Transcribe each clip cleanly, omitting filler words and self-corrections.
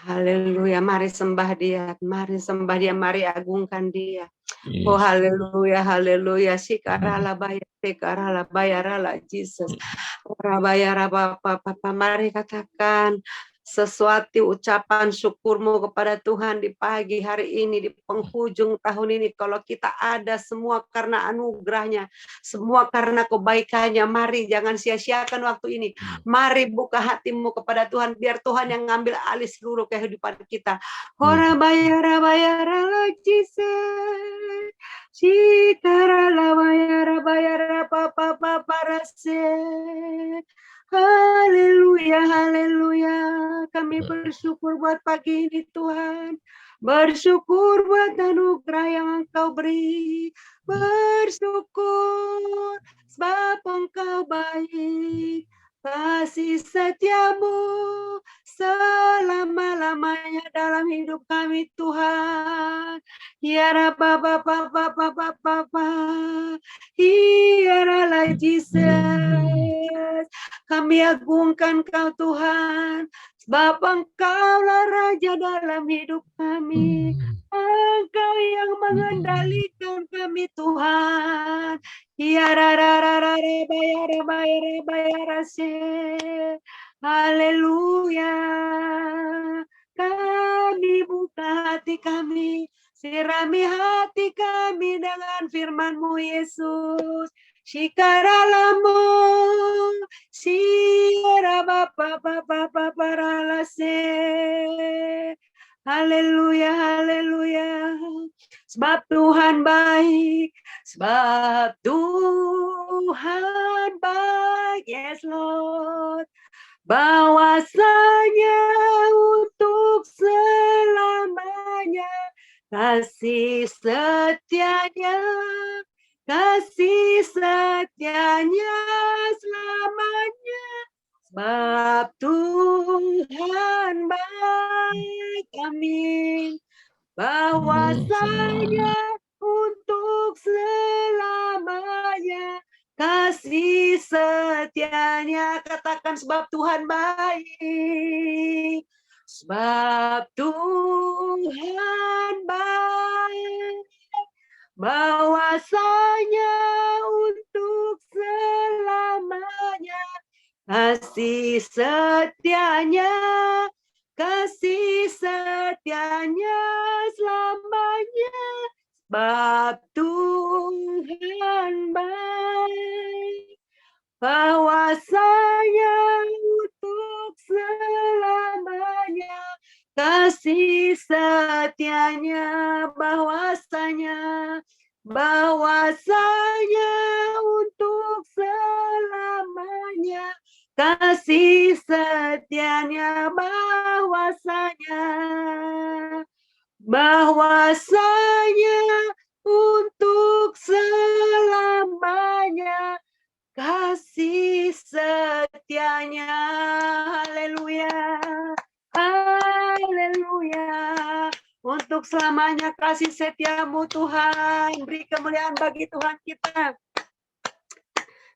Haleluya, mari sembah dia, mari agungkan dia. Oh Yes. haleluya, haleluya, Mm. sikarala bayarala Jesus. Rabayara Bapa, mari katakan sesuatu ucapan syukurmu kepada Tuhan di pagi hari ini, di penghujung tahun ini. Kalau kita ada semua karena anugerahnya, semua karena kebaikannya. Mari jangan sia-siakan waktu ini. Mari buka hatimu kepada Tuhan, biar Tuhan yang ngambil alih seluruh kehidupan kita. Yes. Bayara Jesus. Shikarala bayara papa papa rase. Haleluya, haleluya. Kami bersyukur buat pagi ini Tuhan. Bersyukur buat anugerah yang Engkau beri. Bersyukur sebab Engkau baik. Kasih setiamu selama-lamanya dalam hidup kami Tuhan. Ya Rabba Bapa Bapa Bapa. Ya Jesus. Kami agungkan Kau Tuhan, sebab Engkaulah Raja dalam hidup kami. Engkau yang mengendalikan kami Tuhan. Ya haleluya. Kami buka hati kami, sirami hati kami dengan firman-Mu Yesus. Shikaralamu, Shira Bapa Bapa Bapa Ralase. Haleluya, haleluya. Sebab Tuhan baik, sebab Tuhan baik, yes Lord. Bahwasanya untuk selamanya kasih setianya, kasih setianya selamanya. Sebab Tuhan baik, amin. Bahwasanya untuk selamanya kasih setianya. Katakan sebab Tuhan baik. Sebab Tuhan baik. Bahwasanya untuk selamanya kasih setianya, kasih setianya selamanya. Sebab Tuhan baik, bahwasanya untuk selamanya kasih setianya, bahwasanya untuk selamanya kasih setianya, bahwasanya untuk selamanya kasih setianya. Haleluya, haleluya. Untuk selamanya kasih setiamu Tuhan. Beri kemuliaan bagi Tuhan kita.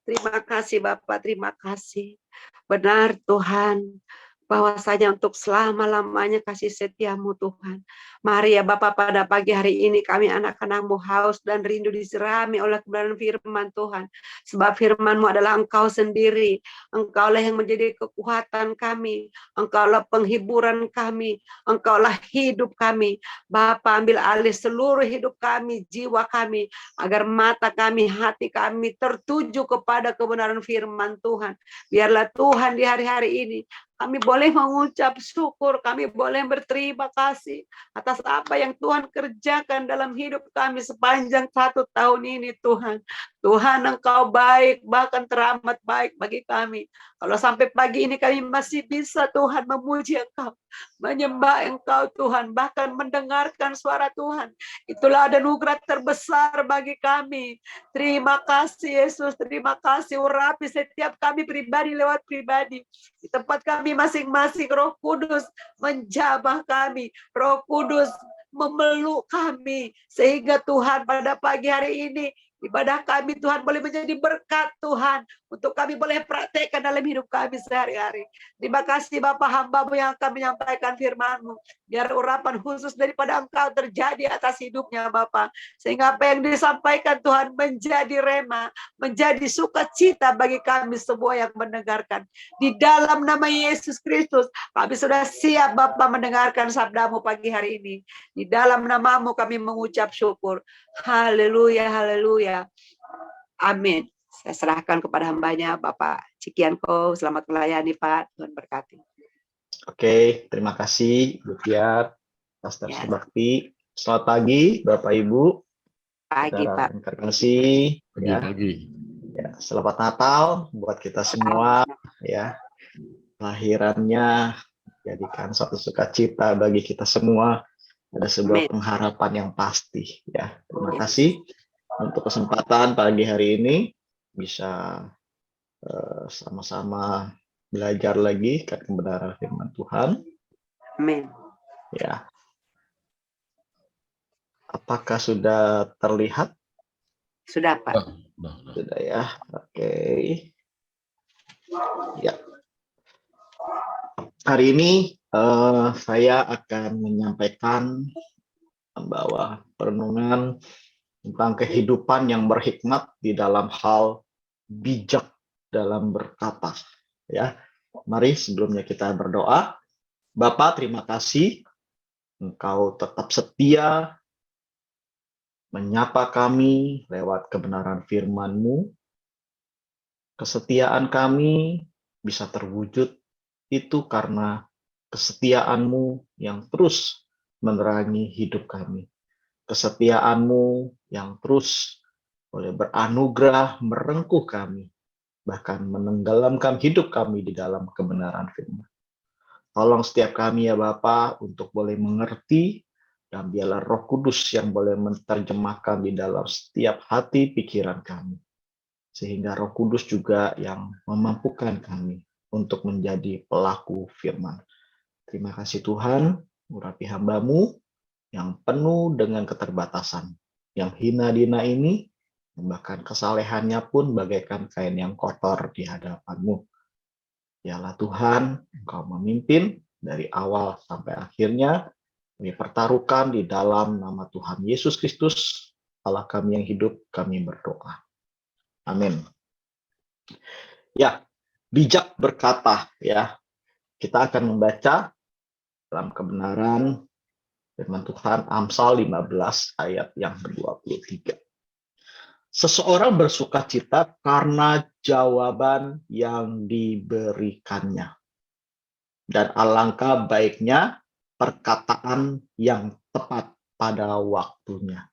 Terima kasih Bapak, terima kasih. Benar Tuhan, bahwasanya untuk selama-lamanya kasih setiamu Tuhan. Mari ya Bapak, pada pagi hari ini kami anak-anak-Mu haus dan rindu disirami oleh kebenaran firman Tuhan. Sebab firman-Mu adalah Engkau sendiri. Engkaulah yang menjadi kekuatan kami. Engkaulah penghiburan kami. Engkaulah hidup kami. Bapak, ambil alih seluruh hidup kami, jiwa kami, agar mata kami, hati kami tertuju kepada kebenaran firman Tuhan. Biarlah Tuhan di hari-hari ini kami boleh mengucap syukur, kami boleh berterima kasih atas apa yang Tuhan kerjakan dalam hidup kami sepanjang 1 tahun ini Tuhan. Tuhan Engkau baik, bahkan teramat baik bagi kami. Kalau sampai pagi ini kami masih bisa Tuhan memuji Engkau, menyembah Engkau Tuhan, bahkan mendengarkan suara Tuhan. Itulah ada anugerah terbesar bagi kami. Terima kasih Yesus, terima kasih. Urapi setiap kami pribadi lewat pribadi. Di tempat kami masing-masing, Roh Kudus menjamah kami. Roh Kudus memeluk kami. Sehingga Tuhan pada pagi hari ini, ibadah kami Tuhan boleh menjadi berkat Tuhan. untuk kami boleh praktekkan dalam hidup kami sehari-hari. Terima kasih Bapa, hamba-Mu yang akan menyampaikan firman-Mu. Biar urapan khusus daripada Engkau terjadi atas hidupnya Bapa. Sehingga apa yang disampaikan Tuhan menjadi rema, menjadi sukacita bagi kami semua yang mendengarkan. Di dalam nama Yesus Kristus, kami sudah siap Bapa mendengarkan sabda-Mu pagi hari ini. Di dalam nama-Mu kami mengucap syukur. Haleluya, haleluya. Amin. Saya serahkan kepada hambanya Bapak Cikianko. Selamat melayani Pak. Tuhan berkati. Oke, terima kasih Bu Tiar, Pastor Ya. Subakti. Selamat pagi Bapak Ibu. Pagi Saudara Pak. yang terkasih. Pagi. Ya, selamat Natal buat kita semua. Ya, lahirannya jadikan suatu sukacita bagi kita semua. Ada sebuah pengharapan yang pasti. Ya, terima kasih untuk kesempatan pagi hari ini bisa sama-sama belajar lagi kebenaran firman Tuhan. Amin. Ya. Apakah sudah terlihat? Sudah Pak. Sudah ya. Oke. Ya. Hari ini saya akan menyampaikan membawa perenungan tentang kehidupan yang berhikmat di dalam hal bijak dalam berkata. Ya, mari sebelumnya kita berdoa. Bapa, terima kasih Engkau tetap setia menyapa kami lewat kebenaran firman-Mu. Kesetiaan kami bisa terwujud itu karena kesetiaan-Mu yang terus menerangi hidup kami. Kesetiaan-Mu yang terus boleh beranugerah merengkuh kami, bahkan menenggelamkan hidup kami di dalam kebenaran firman. Tolong setiap kami ya Bapa untuk boleh mengerti, dan biarlah Roh Kudus yang boleh menerjemahkan di dalam setiap hati pikiran kami. Sehingga Roh Kudus juga yang memampukan kami untuk menjadi pelaku firman. Terima kasih Tuhan, urapi hamba-Mu yang penuh dengan keterbatasan, yang hina dina ini, bahkan kesalehannya pun bagaikan kain yang kotor di hadapan-Mu. Yalah Tuhan, Engkau memimpin dari awal sampai akhirnya. Kami pertaruhkan di dalam nama Tuhan Yesus Kristus, Allah kami yang hidup, kami berdoa. Amin. Ya, bijak berkata, ya. Kita akan membaca dalam kebenaran firman Tuhan Amsal 15 ayat yang ke-23. Seseorang bersukacita karena jawaban yang diberikannya. Dan alangkah baiknya perkataan yang tepat pada waktunya.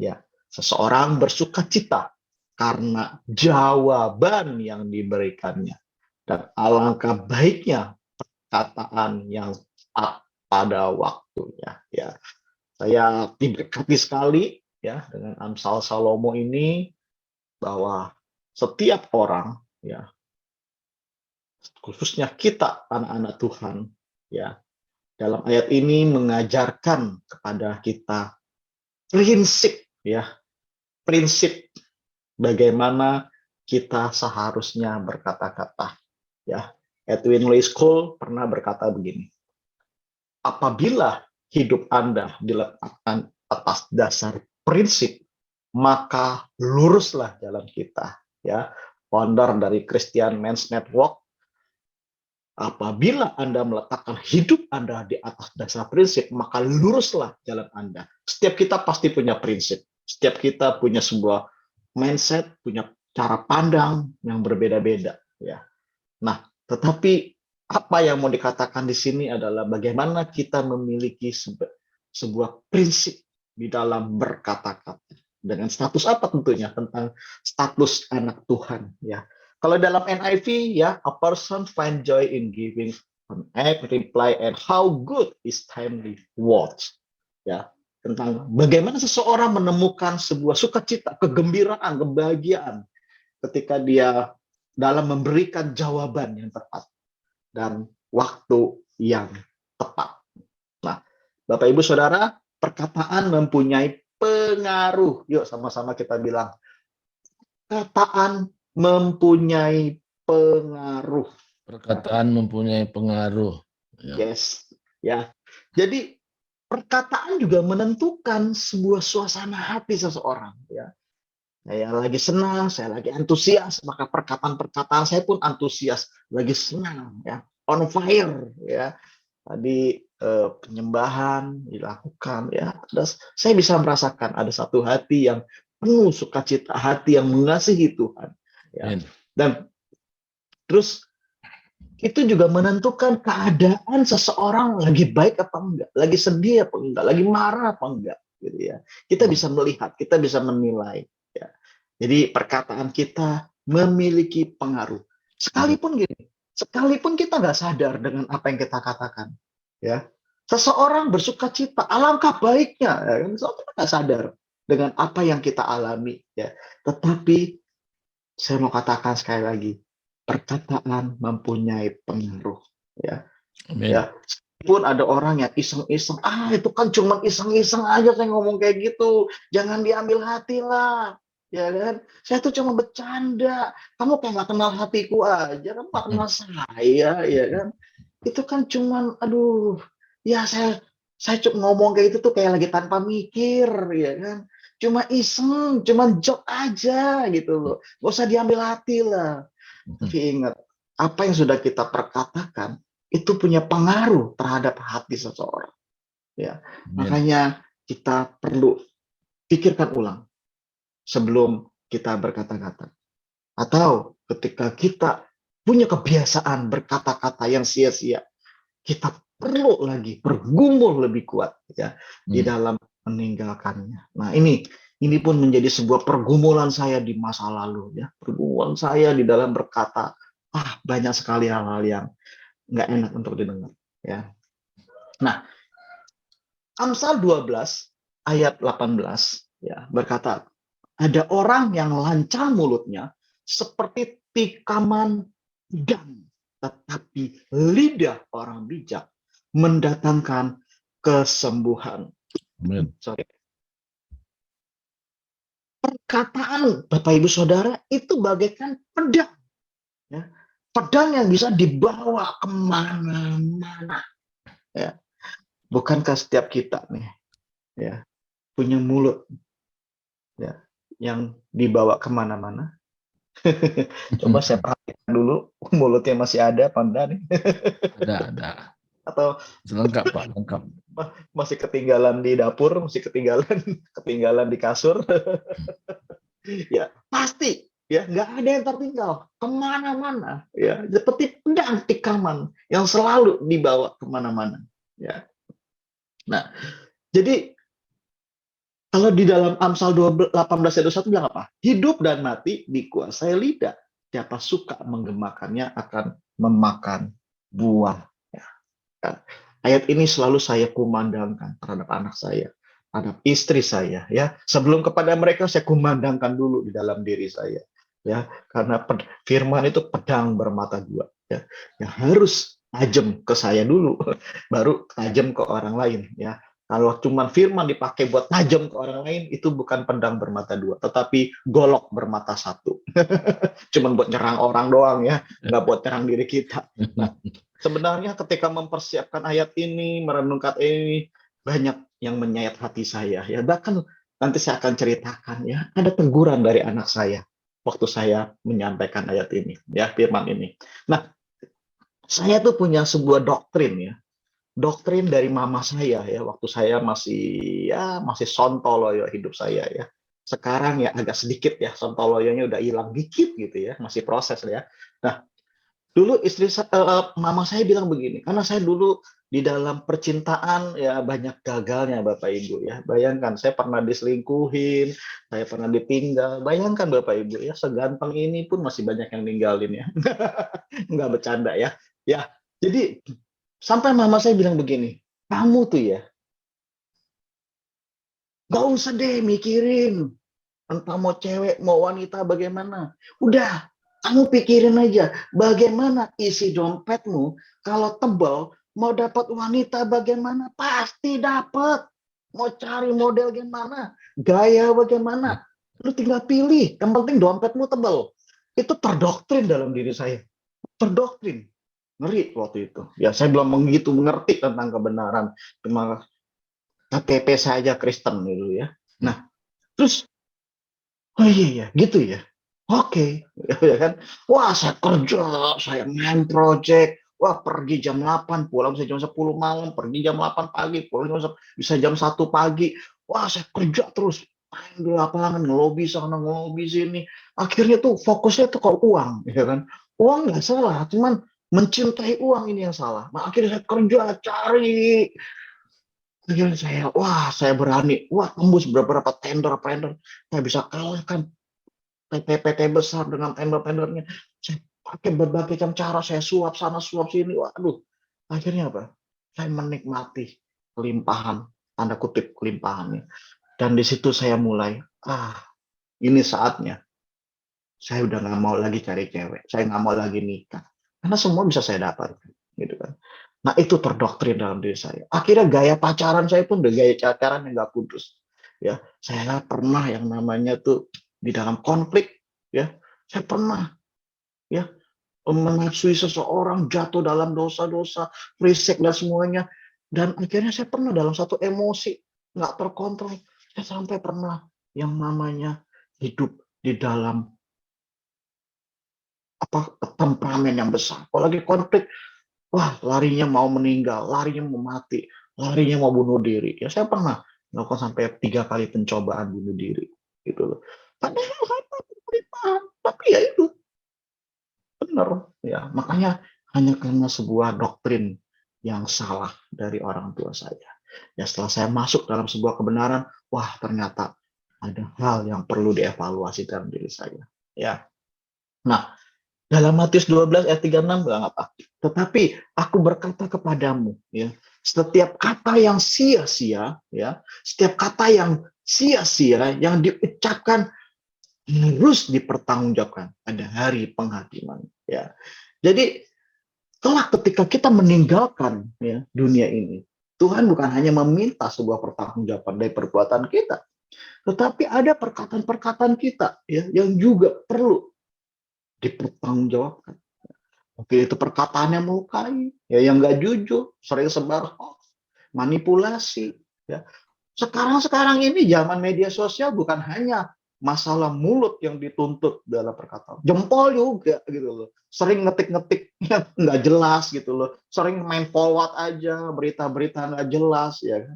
Ya, seseorang bersukacita karena jawaban yang diberikannya. Dan alangkah baiknya perkataan yang tepat pada waktunya. Ya, saya diberkati sekali ya dengan Amsal Salomo ini, bahwa setiap orang ya, khususnya kita anak-anak Tuhan ya, dalam ayat ini mengajarkan kepada kita prinsip ya, prinsip bagaimana kita seharusnya berkata-kata ya. Edwin Louis Cole pernah berkata begini, apabila hidup Anda diletakkan atas dasar prinsip, maka luruslah jalan kita ya. Founder dari Christian Men's Network, apabila Anda meletakkan hidup Anda di atas dasar prinsip, maka luruslah jalan Anda. Setiap kita pasti punya prinsip. Setiap kita punya sebuah mindset, punya cara pandang yang berbeda-beda. Ya. Nah, tetapi apa yang mau dikatakan di sini adalah bagaimana kita memiliki sebuah prinsip di dalam berkata-kata. Dengan status apa tentunya? Tentang status anak Tuhan. Ya. Kalau dalam NIV ya, a person find joy in giving an act, reply, and how good is timely words. Ya, tentang bagaimana seseorang menemukan sebuah sukacita, kegembiraan, kebahagiaan ketika dia dalam memberikan jawaban yang tepat dan waktu yang tepat. Nah, Bapak Ibu Saudara, perkataan mempunyai pengaruh. Yuk sama-sama kita bilang, perkataan mempunyai pengaruh. Perkataan mempunyai pengaruh. Ya. Yes, ya. Jadi perkataan juga menentukan sebuah suasana hati seseorang. Ya, saya lagi senang, saya lagi antusias, maka perkataan-perkataan saya pun antusias, lagi senang, ya, on fire, ya. Tadi penyembahan dilakukan, ya. Saya bisa merasakan ada satu hati yang penuh sukacita, hati yang mengasihi Tuhan, ya. Amin. Dan terus itu juga menentukan keadaan seseorang lagi baik apa enggak, lagi sedih apa enggak, lagi marah apa enggak, gitu ya. Kita bisa melihat, kita bisa menilai, ya. Jadi perkataan kita memiliki pengaruh. Sekalipun gini, sekalipun kita nggak sadar dengan apa yang kita katakan, ya. Seseorang bersuka cita, alangkah baiknya, ya kan? Soalnya kita nggak sadar dengan apa yang kita alami, ya. Tetapi saya mau katakan sekali lagi, perkataan mempunyai pengaruh, ya. Amin. Ya, pun ada orang yang iseng-iseng, itu kan cuma iseng-iseng aja saya ngomong kayak gitu, jangan diambil hati lah, ya kan? Saya tuh cuma bercanda, kamu kayak nggak kenal hatiku aja, kamu nggak kenal saya, ya kan? Itu kan cuman, aduh, ya saya cuma ngomong kayak gitu tuh kayak lagi tanpa mikir, ya kan? Cuma iseng, cuma joke aja gitu loh, nggak usah diambil hati lah. Tapi ingat, apa yang sudah kita perkatakan itu punya pengaruh terhadap hati seseorang. Ya, Amin. makanya kita perlu pikirkan ulang sebelum kita berkata-kata. Atau ketika kita punya kebiasaan berkata-kata yang sia-sia, kita perlu lagi bergumul lebih kuat, ya, di dalam meninggalkannya. Nah, ini pun menjadi sebuah pergumulan saya di masa lalu, ya. Pergumulan saya di dalam berkata, banyak sekali hal-hal yang nggak enak untuk didengar, ya. Nah, Amsal 12 ayat 18, ya, berkata, ada orang yang lancang mulutnya seperti tikaman pedang, tetapi lidah orang bijak mendatangkan kesembuhan. Amin. Sorry. Perkataan Bapak Ibu Saudara itu bagaikan pedang, ya. Pedang yang bisa dibawa kemana-mana, ya. Bukankah setiap kita nih, ya, punya mulut, ya, yang dibawa kemana-mana? Coba saya perhatikan dulu, mulutnya masih ada apa enggak nih? Ada. Atau Lengkap, Pak, lengkap. masih ketinggalan di dapur, masih ketinggalan di kasur. Ya, pasti, ya, nggak ada yang tertinggal kemana-mana, ya, seperti pedang tikaman yang selalu dibawa kemana-mana, ya. Nah, jadi kalau di dalam Amsal 18 ayat 21 bilang apa? Hidup dan mati dikuasai lidah. Siapa suka menggemakannya akan memakan buah. Ya. Ayat ini selalu saya kumandangkan terhadap anak saya, terhadap istri saya. Ya, sebelum kepada mereka saya kumandangkan dulu di dalam diri saya. Ya, karena firman itu pedang bermata dua. Ya, yang harus tajam ke saya dulu, baru tajam ke orang lain. Ya. Kalau cuma firman dipakai buat tajam ke orang lain, itu bukan pedang bermata dua, tetapi golok bermata satu. Cuman buat nyerang orang doang, ya, nggak buat nyerang diri kita. Nah, sebenarnya ketika mempersiapkan ayat ini, merenungkan ini, banyak yang menyayat hati saya. Ya, bahkan nanti saya akan ceritakan, ya, ada teguran dari anak saya waktu saya menyampaikan ayat ini, ya, firman ini. Nah, saya tuh punya sebuah doktrin, ya. Doktrin dari mama saya, ya, waktu saya masih sontoloyo hidup saya, ya. Sekarang ya agak sedikit, ya, sontoloyonya udah hilang dikit gitu, ya, masih proses, ya. Nah, dulu mama saya bilang begini, karena saya dulu di dalam percintaan ya banyak gagalnya Bapak Ibu, ya. Bayangkan saya pernah diselingkuhin, saya pernah ditinggal. Bayangkan Bapak Ibu, ya, seganteng ini pun masih banyak yang ninggalin, ya. Nggak bercanda, ya. Ya, jadi sampai mama saya bilang begini, kamu tuh, ya, nggak usah deh mikirin entah mau cewek mau wanita bagaimana. Udah, kamu pikirin aja bagaimana isi dompetmu. Kalau tebal, mau dapat wanita bagaimana, pasti dapat. Mau cari model gimana, gaya bagaimana, lu tinggal pilih. Yang penting dompetmu tebal. itu terdoktrin dalam diri saya. Terdoktrin. Ngeri waktu itu. Ya, saya belum begitu mengerti tentang kebenaran. Cuma KTP saja Kristen gitu ya. Nah, terus, oh iya ya, gitu ya. Oke, ya kan. Wah, saya kerja, saya main project. Wah, pergi jam 8, pulang bisa jam 10 malam, pergi jam 8 pagi, pulang bisa jam 1 pagi. Wah, saya kerja terus. Main di lapangan, ngelobi sana, ngelobi sini. Akhirnya tuh fokusnya tuh ke uang, ya kan. Uang nggak salah, cuman mencintai uang ini yang salah. Nah, akhirnya saya kerja, cari. Akhirnya saya berani. Wah, tembus beberapa tender. Saya bisa kalahkan PT-PT besar dengan tender-tendernya. Saya pakai berbagai macam cara, saya suap sana, suap sini. Waduh, akhirnya apa? Saya menikmati kelimpahan, tanda kutip kelimpahannya. Dan di situ saya mulai, ini saatnya. Saya udah nggak mau lagi cari cewek. Saya nggak mau lagi nikah. Karena semua bisa saya dapat. Gitu kan. Nah, itu terdoktrin dalam diri saya. Akhirnya gaya pacaran saya pun udah gaya pacaran yang nggak kudus. Ya, saya pernah yang namanya tuh di dalam konflik, ya, saya pernah ya menafsui seseorang, jatuh dalam dosa-dosa, risik dan semuanya. Dan akhirnya saya pernah dalam satu emosi nggak terkontrol. Saya sampai pernah yang namanya hidup di dalam temperamen yang besar. Kalau lagi konflik, wah, larinya mau meninggal, larinya mau mati, larinya mau bunuh diri. Ya, saya pernah melakukan sampai 3 kali pencobaan bunuh diri, gitu loh. Padahal harta pemerintahan, tapi ya itu benar, ya. Makanya hanya karena sebuah doktrin yang salah dari orang tua saya. Ya, setelah saya masuk dalam sebuah kebenaran, wah, ternyata ada hal yang perlu dievaluasi dalam diri saya. Ya. Nah, dalam Matius 12 ayat 36 bilang apa? Tetapi aku berkata kepadamu, ya, setiap kata yang sia-sia, ya, setiap kata yang sia-sia yang diucapkan harus dipertanggungjawabkan pada hari penghakiman, ya. Jadi kelak ketika kita meninggalkan, ya, dunia ini, Tuhan bukan hanya meminta sebuah pertanggungjawaban dari perbuatan kita, tetapi ada perkataan-perkataan kita, ya, yang juga perlu dipertanggungjawabkan. Mungkin itu perkataan yang melukai, ya, yang nggak jujur, sering sebar hoax, manipulasi. Ya. Sekarang ini zaman media sosial bukan hanya masalah mulut yang dituntut dalam perkataan, jempol juga gitu loh. Sering ngetik-ngetik yang nggak jelas gitu loh. Sering main forward aja berita-berita nggak jelas ya.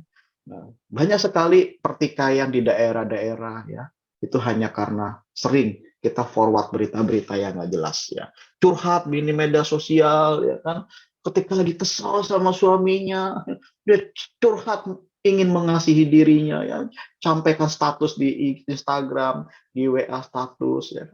Nah, banyak sekali pertikaian di daerah-daerah ya. Itu hanya karena sering kita forward berita-berita yang nggak jelas ya. Curhat di media sosial ya kan. Ketika lagi kesal sama suaminya, dia curhat ingin mengasihi dirinya ya. Sampaikan status di Instagram, di WA status ya.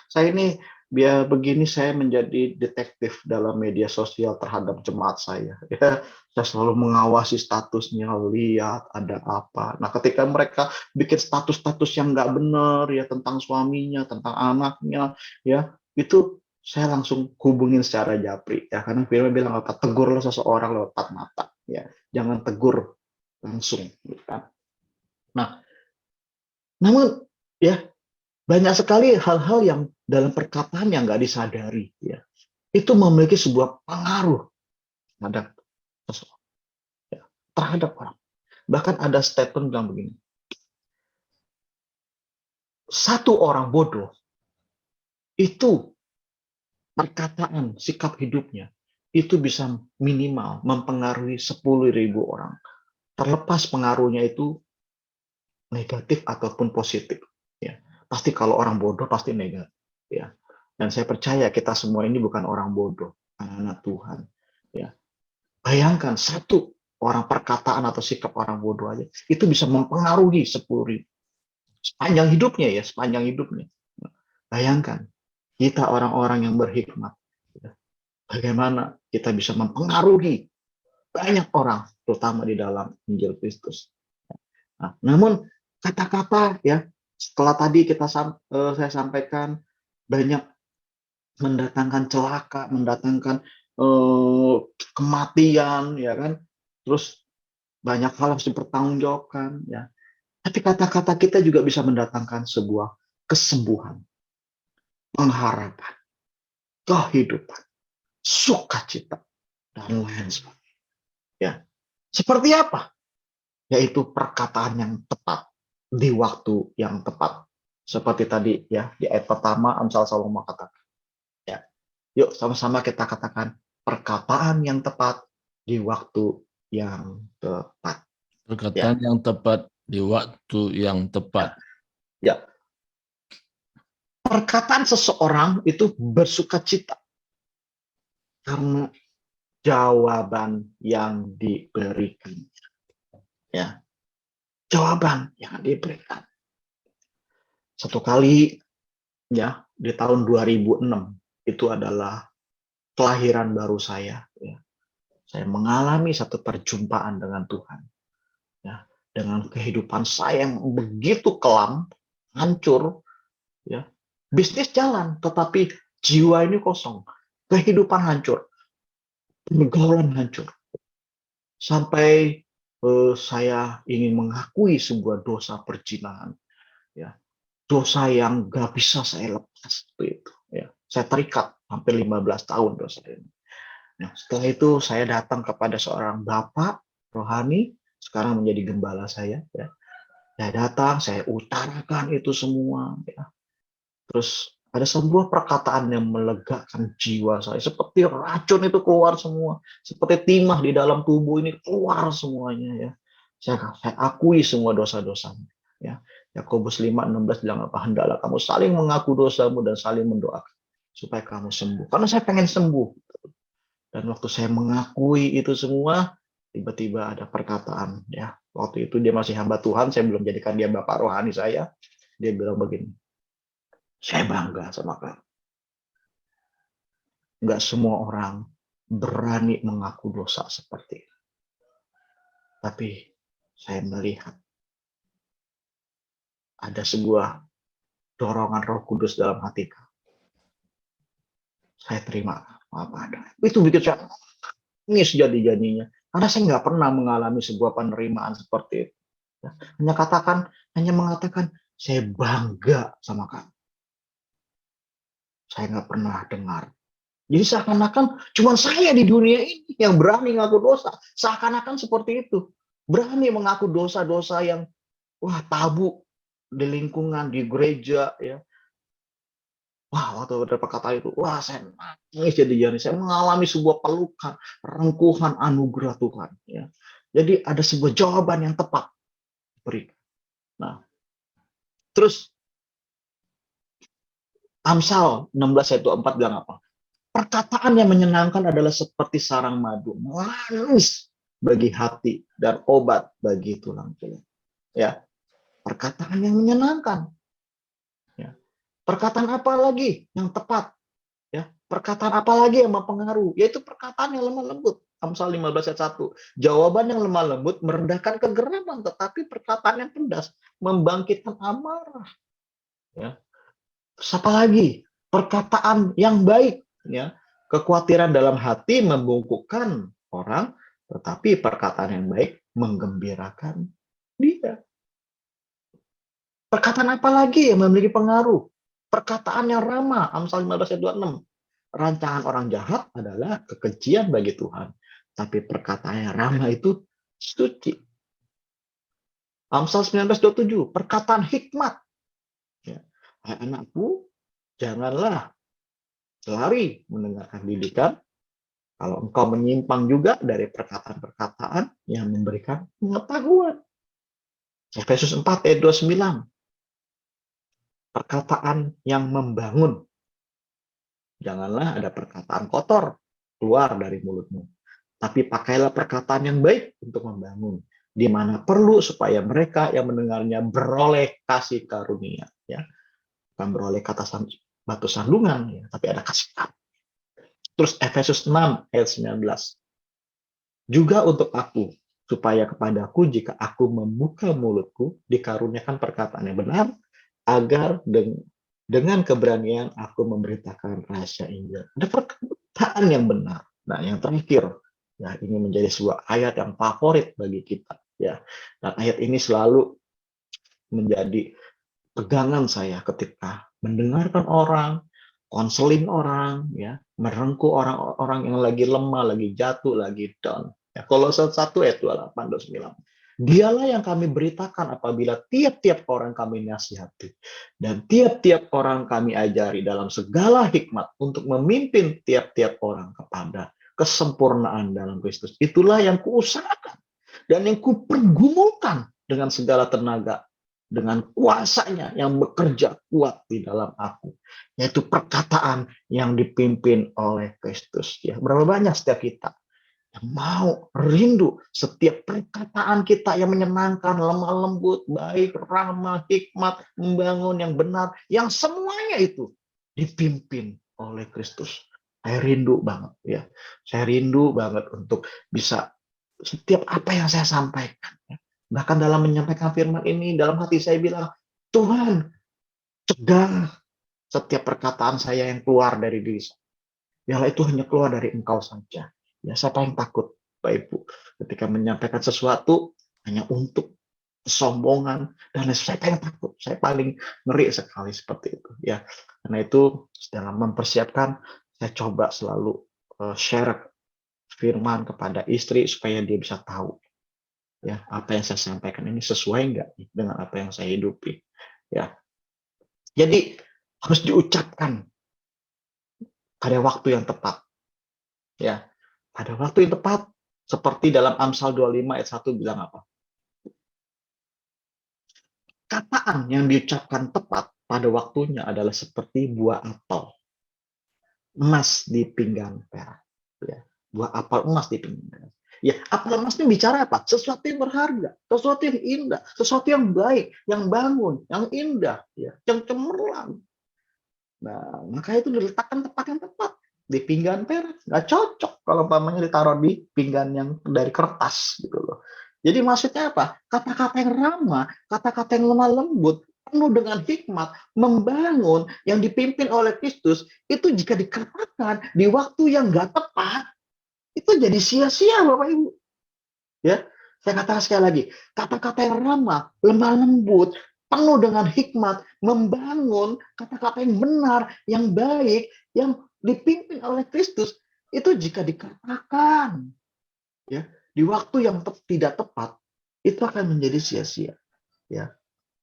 Saya ini biar begini saya menjadi detektif dalam media sosial terhadap jemaat saya ya. Saya selalu mengawasi statusnya, lihat ada apa. Nah, ketika mereka bikin status-status yang nggak benar ya tentang suaminya, tentang anaknya, ya itu saya langsung hubungin secara japri ya. Karena firman bilang apa? Tegurlah seseorang lewat empat mata ya. Jangan tegur langsung. Gitu kan. Nah, namun ya banyak sekali hal-hal yang dalam perkataan yang nggak disadari ya. Itu memiliki sebuah pengaruh terhadap seseorang. Terhadap orang. Bahkan ada statement bilang begini, satu orang bodoh itu perkataan, sikap hidupnya itu bisa minimal mempengaruhi 10.000 orang. Terlepas pengaruhnya itu negatif ataupun positif. Ya. Pasti kalau orang bodoh pasti negatif. Ya. Dan saya percaya kita semua ini bukan orang bodoh, anak Tuhan. Ya. Bayangkan satu orang perkataan atau sikap orang bodoh aja itu bisa mempengaruhi 10.000 sepanjang hidupnya ya, sepanjang hidupnya. Bayangkan kita orang-orang yang berhikmat, bagaimana kita bisa mempengaruhi banyak orang, terutama di dalam Injil Kristus. Nah, namun kata-kata ya setelah tadi saya sampaikan banyak mendatangkan celaka, mendatangkan kematian, ya kan, terus banyak hal harus dipertanggungjawabkan, ya. Tapi kata-kata kita juga bisa mendatangkan sebuah kesembuhan. pengharapan, kehidupan, sukacita, dan lain sebagainya. Ya. Seperti apa? Yaitu perkataan yang tepat di waktu yang tepat. Seperti tadi ya, di ayat pertama Amsal Salomo katakan. Ya. Yuk sama-sama kita katakan perkataan yang tepat di waktu yang tepat. Perkataan yang tepat di waktu yang tepat. Ya. Perkataan seseorang itu bersukacita karena jawaban yang diberikan. Ya. Jawaban yang diberikan. Satu kali ya, di tahun 2006 itu adalah kelahiran baru saya. Ya. Saya mengalami satu perjumpaan dengan Tuhan. Ya. Dengan kehidupan saya yang begitu kelam, hancur. Ya. Bisnis jalan, tetapi jiwa ini kosong. Kehidupan hancur. Pergaulan hancur. Sampai saya ingin mengakui sebuah dosa perzinahan. Ya. Dosa yang gak bisa saya lepas. Itu. Ya. Saya terikat hampir 15 tahun dosa ini. Nah, setelah itu saya datang kepada seorang bapak rohani, sekarang menjadi gembala saya. Ya. Saya datang, saya utarakan itu semua. Ya. Terus ada sebuah perkataan yang melegakan jiwa saya. Seperti racun itu keluar semua. Seperti timah di dalam tubuh ini keluar semuanya. Ya. Saya akui semua dosa-dosanya. Ya. Yakobus 5:16 bilang apa? Hendaklah kamu saling mengaku dosamu dan saling mendoakan supaya kamu sembuh. Karena saya pengen sembuh. Dan waktu saya mengakui itu semua, tiba-tiba ada perkataan. Ya. Waktu itu dia masih hamba Tuhan, saya belum jadikan dia bapak rohani saya. Dia bilang begini, saya bangga sama kamu. Nggak semua orang berani mengaku dosa seperti itu. Tapi saya melihat ada sebuah dorongan Roh Kudus dalam hati kamu. Saya terima apa ada. Itu bikin saya nangis jadi-jadinya. Karena saya nggak pernah mengalami sebuah penerimaan seperti itu. Hanya mengatakan, saya bangga sama kamu. Saya nggak pernah dengar. Jadi seakan-akan cuma saya di dunia ini yang berani mengaku dosa. Seakan-akan seperti itu. Berani mengaku dosa-dosa yang tabu di lingkungan, di gereja. Ya. Waktu ada perkataan itu, saya nangis jadi-jadi. Saya mengalami sebuah pelukan, rengkuhan anugerah Tuhan. Ya. Jadi ada sebuah jawaban yang tepat berikan. Nah, terus Amsal 16 ayat 24 bilang apa? Perkataan yang menyenangkan adalah seperti sarang madu, manis bagi hati dan obat bagi tulang-tulang. Ya, perkataan yang menyenangkan. Ya. Perkataan apa lagi yang tepat? Ya, perkataan apa lagi yang mempengaruhi? Yaitu perkataan yang lemah lembut. Amsal 15 ayat 1. Jawaban yang lemah lembut merendahkan kegeraman, tetapi perkataan yang pedas membangkitkan amarah. Ya. Siapa lagi? Perkataan yang baik. Ya. Kekhawatiran dalam hati membungkukkan orang, tetapi perkataan yang baik menggembirakan dia. Perkataan apa lagi yang memiliki pengaruh? Perkataan yang ramah. Amsal 15 ayat 26. Rancangan orang jahat adalah kekejian bagi Tuhan. Tapi perkataan yang ramah itu suci. Amsal 19:27. Perkataan hikmat. Ya. Hai anakku, janganlah lari mendengarkan didikan. Kalau engkau menyimpang juga dari perkataan-perkataan yang memberikan pengetahuan. Efesus 4 ayat 29. Perkataan yang membangun. Janganlah ada perkataan kotor keluar dari mulutmu. Tapi pakailah perkataan yang baik untuk membangun. Di mana perlu supaya mereka yang mendengarnya beroleh kasih karunia. Ya. Bukan beroleh kata batu sandungan, ya, tapi ada kasih karunia. Terus Efesus 6 ayat 19. Juga untuk aku, supaya kepadaku jika aku membuka mulutku, dikaruniakan perkataan yang benar, agar dengan keberanian aku memberitakan rahasia Injil. Ada perkataan yang benar. Nah, yang terakhir, ya ini menjadi sebuah ayat yang favorit bagi kita. Ya, dan ayat ini selalu menjadi pegangan saya ketika mendengarkan orang, konselin orang, ya, merengkuh orang-orang yang lagi lemah, lagi jatuh, lagi down. Ya, Kolose 1 ayat 28 29. Dialah yang kami beritakan apabila tiap-tiap orang kami nasihati dan tiap-tiap orang kami ajari dalam segala hikmat untuk memimpin tiap-tiap orang kepada kesempurnaan dalam Kristus. Itulah yang kuusahakan dan yang kupergumulkan dengan segala tenaga, dengan kuasanya yang bekerja kuat di dalam aku, yaitu perkataan yang dipimpin oleh Kristus. Ya, berapa banyak setiap kita yang mau rindu setiap perkataan kita yang menyenangkan, lemah lembut, baik, ramah, hikmat, membangun, yang benar, yang semuanya itu dipimpin oleh Kristus. Saya rindu banget, ya. Saya rindu banget untuk bisa setiap apa yang saya sampaikan, ya. Bahkan dalam menyampaikan firman ini, dalam hati saya bilang, Tuhan, cegah setiap perkataan saya yang keluar dari diri saya. Biarlah itu hanya keluar dari Engkau saja. Ya, saya paling takut, Pak Ibu, ketika menyampaikan sesuatu hanya untuk kesombongan dan saya paling takut, saya paling ngeri sekali seperti itu. Ya, karena itu dalam mempersiapkan, saya coba selalu share firman kepada istri supaya dia bisa tahu, ya, apa yang saya sampaikan ini sesuai enggak dengan apa yang saya hidupi. Ya, jadi harus diucapkan pada waktu yang tepat. Ya, pada waktu yang tepat, seperti dalam Amsal 25 ayat 1 bilang apa? Kataan yang diucapkan tepat pada waktunya adalah seperti buah apel emas di pinggan perak. Ya, buah apel emas di pinggan perak. Ya, apel emas ini bicara apa? Sesuatu yang berharga, sesuatu yang indah, sesuatu yang baik, yang bangun, yang indah, ya, yang cemerlang. Nah, maka itu diletakkan tempat yang tepat di pinggan perak. Nggak cocok kalau umpamanya ditaruh di pinggan yang dari kertas gitu loh. Jadi maksudnya apa? Kata-kata yang ramah, kata-kata yang lemah lembut, penuh dengan hikmat, membangun, yang dipimpin oleh Kristus, itu jika dikatakan di waktu yang nggak tepat, itu jadi sia-sia, Bapak Ibu. Ya, saya katakan sekali lagi, kata-kata yang ramah, lemah lembut, penuh dengan hikmat, membangun, kata-kata yang benar, yang baik, yang dipimpin oleh Kristus, itu jika dikatakan, ya, di waktu yang tidak tepat, itu akan menjadi sia-sia. Ya,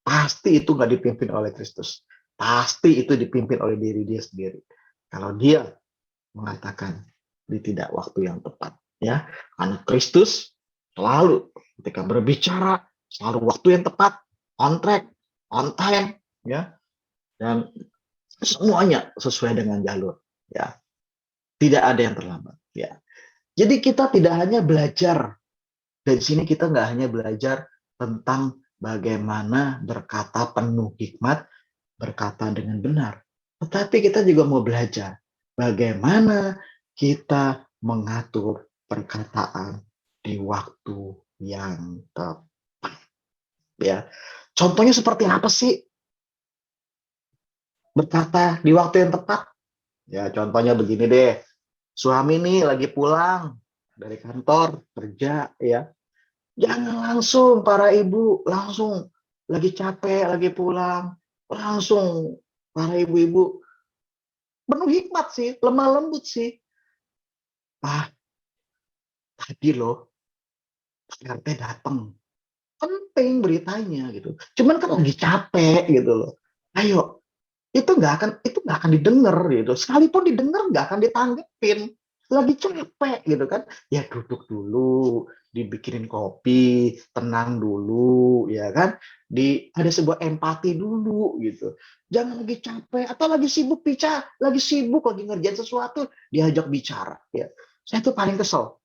pasti itu nggak dipimpin oleh Kristus. Pasti itu dipimpin oleh diri dia sendiri. Kalau dia mengatakan di tidak waktu yang tepat, ya, karena Kristus selalu ketika berbicara selalu waktu yang tepat, on track, on time, ya, dan semuanya sesuai dengan jalur, ya, tidak ada yang terlambat, ya. Jadi kita tidak hanya belajar dari sini, kita nggak hanya belajar tentang bagaimana berkata penuh hikmat, berkata dengan benar, tetapi kita juga mau belajar bagaimana kita mengatur perkataan di waktu yang tepat. Ya, contohnya seperti apa sih berkata di waktu yang tepat? Ya, contohnya begini deh. Suami nih lagi pulang dari kantor kerja, ya. Jangan langsung para ibu langsung lagi capek, lagi pulang, langsung para ibu-ibu penuh hikmat sih, lemah lembut sih. Ah, tadi loh, RT datang. Penting beritanya gitu. Cuman kan lagi capek gitu loh. Ayo, itu nggak akan didengar gitu. Sekalipun didengar nggak akan ditanggepin. Lagi capek gitu kan. Ya duduk dulu, dibikinin kopi, tenang dulu, ya kan. Ada sebuah empati dulu gitu. Jangan lagi capek atau lagi sibuk bicara, lagi ngerjain sesuatu, diajak bicara, ya. Saya tuh paling kesel.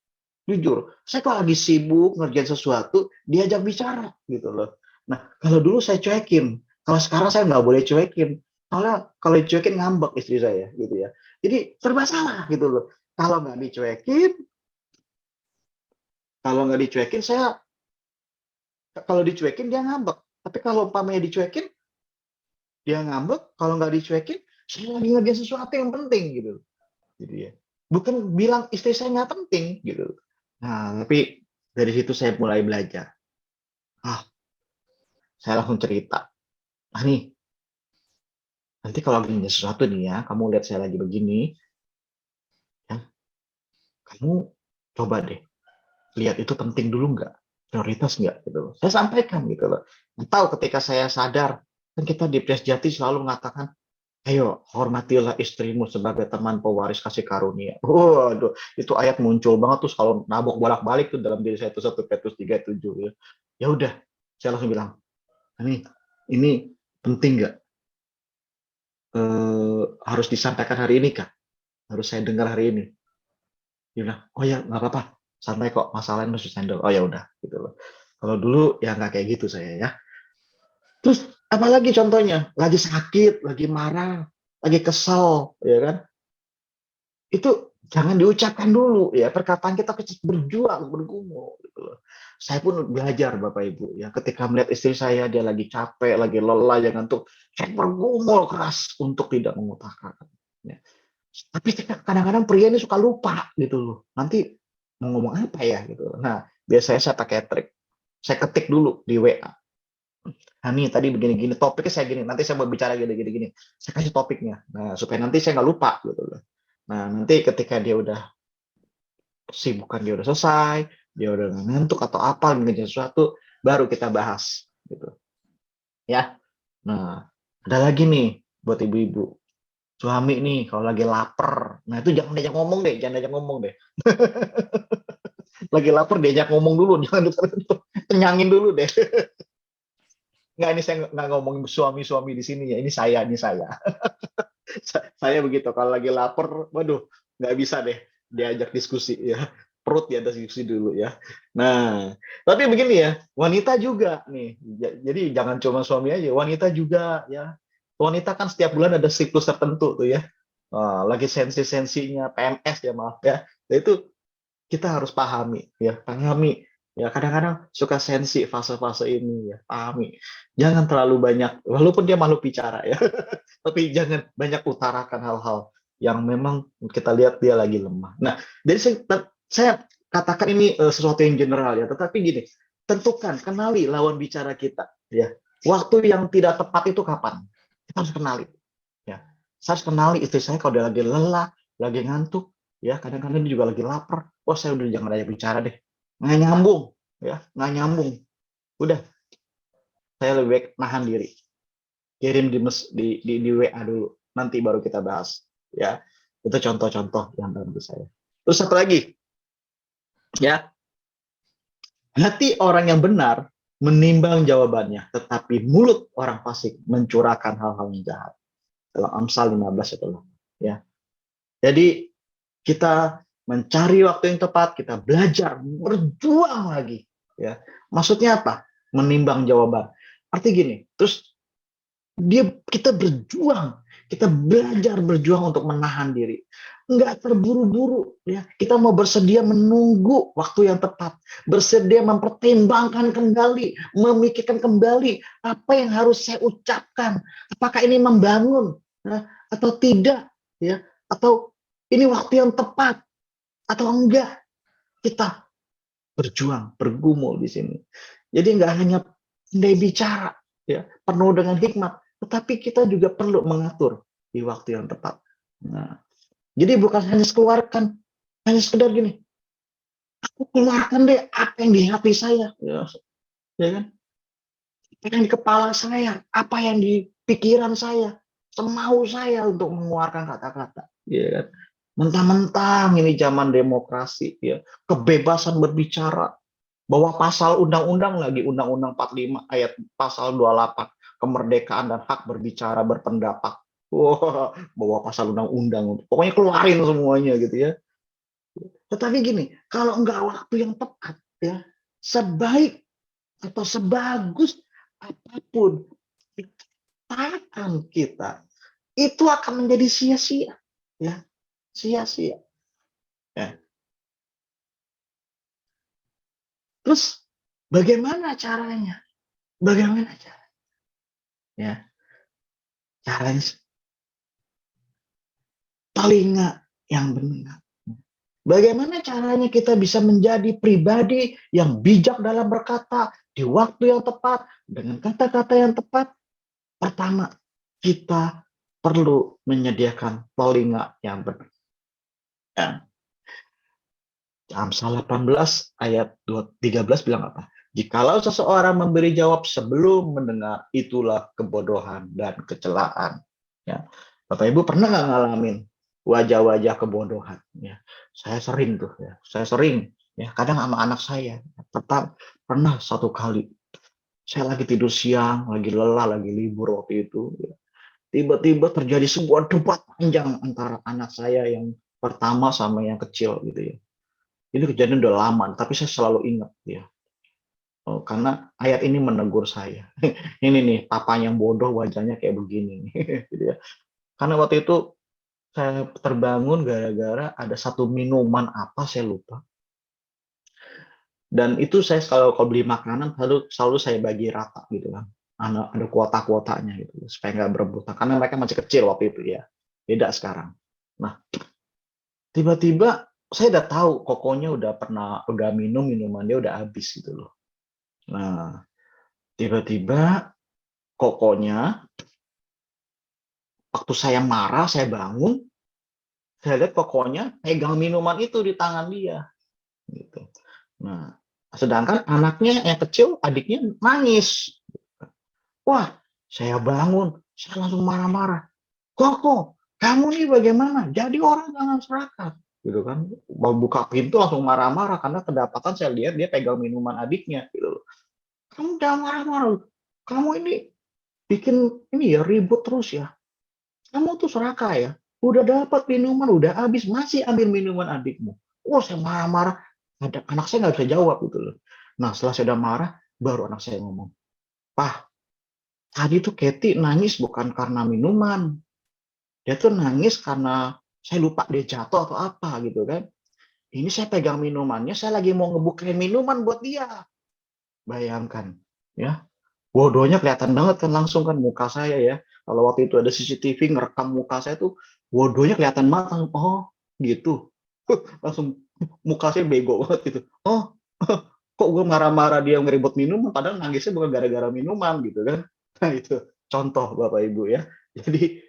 Jujur, saya kalau lagi sibuk ngerjain sesuatu, diajak bicara gitu loh. Nah, kalau dulu saya cuekin, kalau sekarang saya nggak boleh cuekin. Soalnya kalau dicuekin ngambek istri saya gitu ya. Jadi serba salah gitu loh. Kalau nggak dicuekin, saya kalau dicuekin dia ngambek. Tapi kalau umpamanya dicuekin, dia ngambek. Kalau nggak dicuekin, saya lagi ngerjain sesuatu yang penting gitu. Jadi ya, bukan bilang istri saya nggak penting gitu. Nah, tapi dari situ saya mulai belajar. Ah, saya langsung cerita. Ah nih, nanti kalau lagi sesuatu nih ya, kamu lihat saya lagi begini, ya, kamu coba deh lihat itu penting dulu nggak, prioritas nggak gitu loh. Saya sampaikan gitu loh. Tahu ketika saya sadar, kan kita di Jati selalu mengatakan, ayo hormatilah istrimu sebagai teman pewaris kasih karunia. Waduh, itu ayat muncul banget tuh kalau nabok bolak-balik tuh dalam diri saya itu 1 Petrus 3:7 ya. Ya udah, saya langsung bilang, ini penting nggak? Harus disampaikan hari ini kak? Harus saya dengar hari ini? Dia bilang, oh ya nggak apa-apa, santai kok, masalahnya harus handle. Oh ya udah, gitu loh. Kalau dulu ya nggak kayak gitu saya ya. Terus apalagi contohnya, lagi sakit, lagi marah, lagi kesel, ya kan? Itu jangan diucapkan dulu ya, perkataan kita berjuang, bergumul gitu loh. Saya pun belajar Bapak Ibu ya, ketika melihat istri saya dia lagi capek, lagi lelah, ya ngantuk, saya bergumul keras untuk tidak mengutarakan ya. Tapi kadang-kadang pria ini suka lupa gitu loh. Nanti mau ngomong apa ya gitu. Nah, biasanya saya pakai trik. Saya ketik dulu di WA. Hani tadi begini-gini, topiknya saya gini, nanti saya mau bicara gini-gini. Saya kasih topiknya. Nah, supaya nanti saya nggak lupa gitu loh. Nah, nanti ketika dia udah kesibukan, dia udah selesai, dia udah ngantuk atau apa, mengerjakan sesuatu, baru kita bahas gitu. Ya. Nah, ada lagi nih buat ibu-ibu. Suami nih kalau lagi lapar, nah itu jangan diajak ngomong deh, jangan diajak ngomong deh. Lagi lapar diajak ngomong dulu, jangan kenyangin dulu deh. Nggak, ini saya nggak ngomong suami-suami di sini ya, ini saya. Saya begitu, kalau lagi lapar, waduh, nggak bisa deh diajak diskusi ya. Perut ya, ada diskusi dulu ya. Nah, tapi begini ya, wanita juga nih. Jadi jangan cuma suami aja, wanita juga ya. Wanita kan setiap bulan ada siklus tertentu tuh ya. Lagi sensi-sensinya PMS ya, maaf ya. Nah, itu kita harus pahami ya, ya. Kadang-kadang suka sensi fase-fase ini ya, pahami. Jangan terlalu banyak, walaupun dia makhluk bicara ya, tapi jangan banyak utarakan hal-hal yang memang kita lihat dia lagi lemah. Nah, jadi saya katakan ini sesuatu yang general ya, tetapi gini, tentukan, kenali lawan bicara kita ya. Waktu yang tidak tepat itu kapan? Kita harus kenali ya. Saya harus kenali istri saya kalau dia lagi lelah, lagi ngantuk, ya kadang-kadang dia juga lagi lapar. Wah, saya udah jangan banyak bicara deh, nggak nyambung ya, nggak nyambung. Udah, saya lebih baik nahan diri, kirim di WA dulu, nanti baru kita bahas ya. Itu contoh-contoh yang bantu saya. Terus satu lagi ya, hati orang yang benar menimbang jawabannya, tetapi mulut orang fasik mencurahkan hal-hal yang jahat. Dalam Amsal 15 itu ya. Jadi kita mencari waktu yang tepat, kita belajar, berjuang lagi ya. Maksudnya apa? Menimbang jawaban. Arti gini, terus kita berjuang, kita belajar berjuang untuk menahan diri, nggak terburu-buru ya. Kita mau bersedia menunggu waktu yang tepat, bersedia mempertimbangkan kembali, memikirkan kembali apa yang harus saya ucapkan, apakah ini membangun ya, atau tidak ya, atau ini waktu yang tepat atau enggak. Kita berjuang, bergumul di sini. Jadi nggak hanya pandai bicara ya, penuh dengan hikmat, tetapi kita juga perlu mengatur di waktu yang tepat. Nah, jadi bukan hanya keluarkan, hanya sekedar gini, aku keluarkan deh apa yang di hati saya, ya kan? Apa yang di kepala saya, apa yang di pikiran saya, semau saya untuk mengeluarkan kata-kata, ya kan? Mentang-mentang ini zaman demokrasi, ya, kebebasan berbicara, bahwa pasal undang-undang lagi, Undang-Undang 45 ayat pasal 28, kemerdekaan dan hak berbicara, berpendapat. Wah, bawa pasal undang-undang, pokoknya keluarin semuanya gitu ya. Tetapi gini, kalau enggak waktu yang tepat, ya, sebaik atau sebagus apapun katakan kita, itu akan menjadi sia-sia, ya, sia-sia. Ya. Terus bagaimana caranya? Bagaimana caranya? Ya, caranya telinga yang benar. Bagaimana caranya kita bisa menjadi pribadi yang bijak dalam berkata di waktu yang tepat dengan kata-kata yang tepat? Pertama, kita perlu menyediakan telinga yang benar. Ya. Amsal 18 ayat 13 bilang apa? Jikalau seseorang memberi jawab sebelum mendengar, itulah kebodohan dan kecelaan. Ya. Bapak Ibu pernah nggak ngalamin wajah-wajah kebodohan? Ya. Saya sering tuh, ya. Saya sering, ya. Kadang sama anak saya. Pernah satu kali, saya lagi tidur siang, lagi lelah, lagi libur waktu itu. Ya. Tiba-tiba terjadi sebuah debat panjang antara anak saya yang pertama sama yang kecil gitu ya. Ini kejadian udah lama, tapi saya selalu ingat ya. Karena ayat ini menegur saya. Ini nih, papa yang bodoh wajahnya kayak begini. Gitu ya. Karena waktu itu saya terbangun gara-gara ada satu minuman apa, saya lupa. Dan itu saya kalau beli makanan selalu saya bagi rata gitu kan. Ada kuota-kuotanya gitu, supaya nggak berebutan. Karena mereka masih kecil waktu itu ya. Beda sekarang. Nah, tiba-tiba saya udah tahu kokonya udah minum minuman dia udah habis gitu loh. Nah, tiba-tiba kokonya waktu saya marah, saya bangun, saya lihat kokonya pegang minuman itu di tangan dia gitu. Nah, sedangkan anaknya yang kecil, adiknya nangis. Wah, saya bangun, saya langsung marah-marah. Koko, kamu nih bagaimana? Jadi orang jangan serakah. Gitu kan, mau buka pintu langsung marah-marah karena kedapatan saya lihat dia pegang minuman adiknya gitu. Kamu jangan marah-marah, kamu ini bikin ini ya ribut terus ya, kamu tuh serakah ya, udah dapat minuman udah habis masih ambil minuman adikmu. Oh, saya marah-marah, anak saya nggak bisa jawab gitu loh. Nah, setelah saya udah marah, baru anak saya ngomong, Pak, tadi tuh Katy nangis bukan karena minuman, dia tuh nangis karena saya lupa dia jatuh atau apa gitu kan. Ini saya pegang minumannya, saya lagi mau ngebukain minuman buat dia. Bayangkan, ya. Bodohnya kelihatan banget kan langsung kan muka saya ya. Kalau waktu itu ada CCTV ngerekam muka saya tuh, bodohnya kelihatan banget. Oh, gitu. Langsung muka saya bego banget gitu. Oh, kok gue marah-marah dia ngeribut minuman, padahal nangisnya bukan gara-gara minuman gitu kan. Nah, itu contoh Bapak Ibu ya. Jadi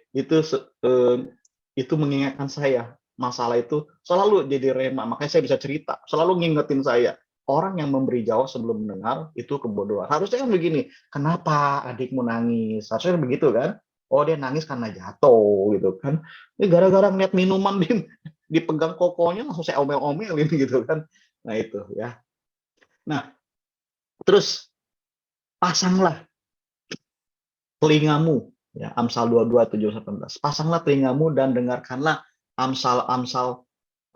itu mengingatkan saya masalah itu selalu jadi rema, makanya saya bisa cerita, selalu ngingetin saya. Orang yang memberi jawab sebelum mendengar itu kebodohan. Harusnya kan begini, kenapa adikmu nangis? Harusnya begitu kan? Oh, dia nangis karena jatuh gitu kan. Ini gara-gara ngeliat minuman dipegang kokonya langsung saya omel-omelin gitu kan. Nah, itu ya. Nah, terus pasanglah telingamu ya, Amsal 22:7-18. Pasanglah telingamu dan dengarkanlah amsal-amsal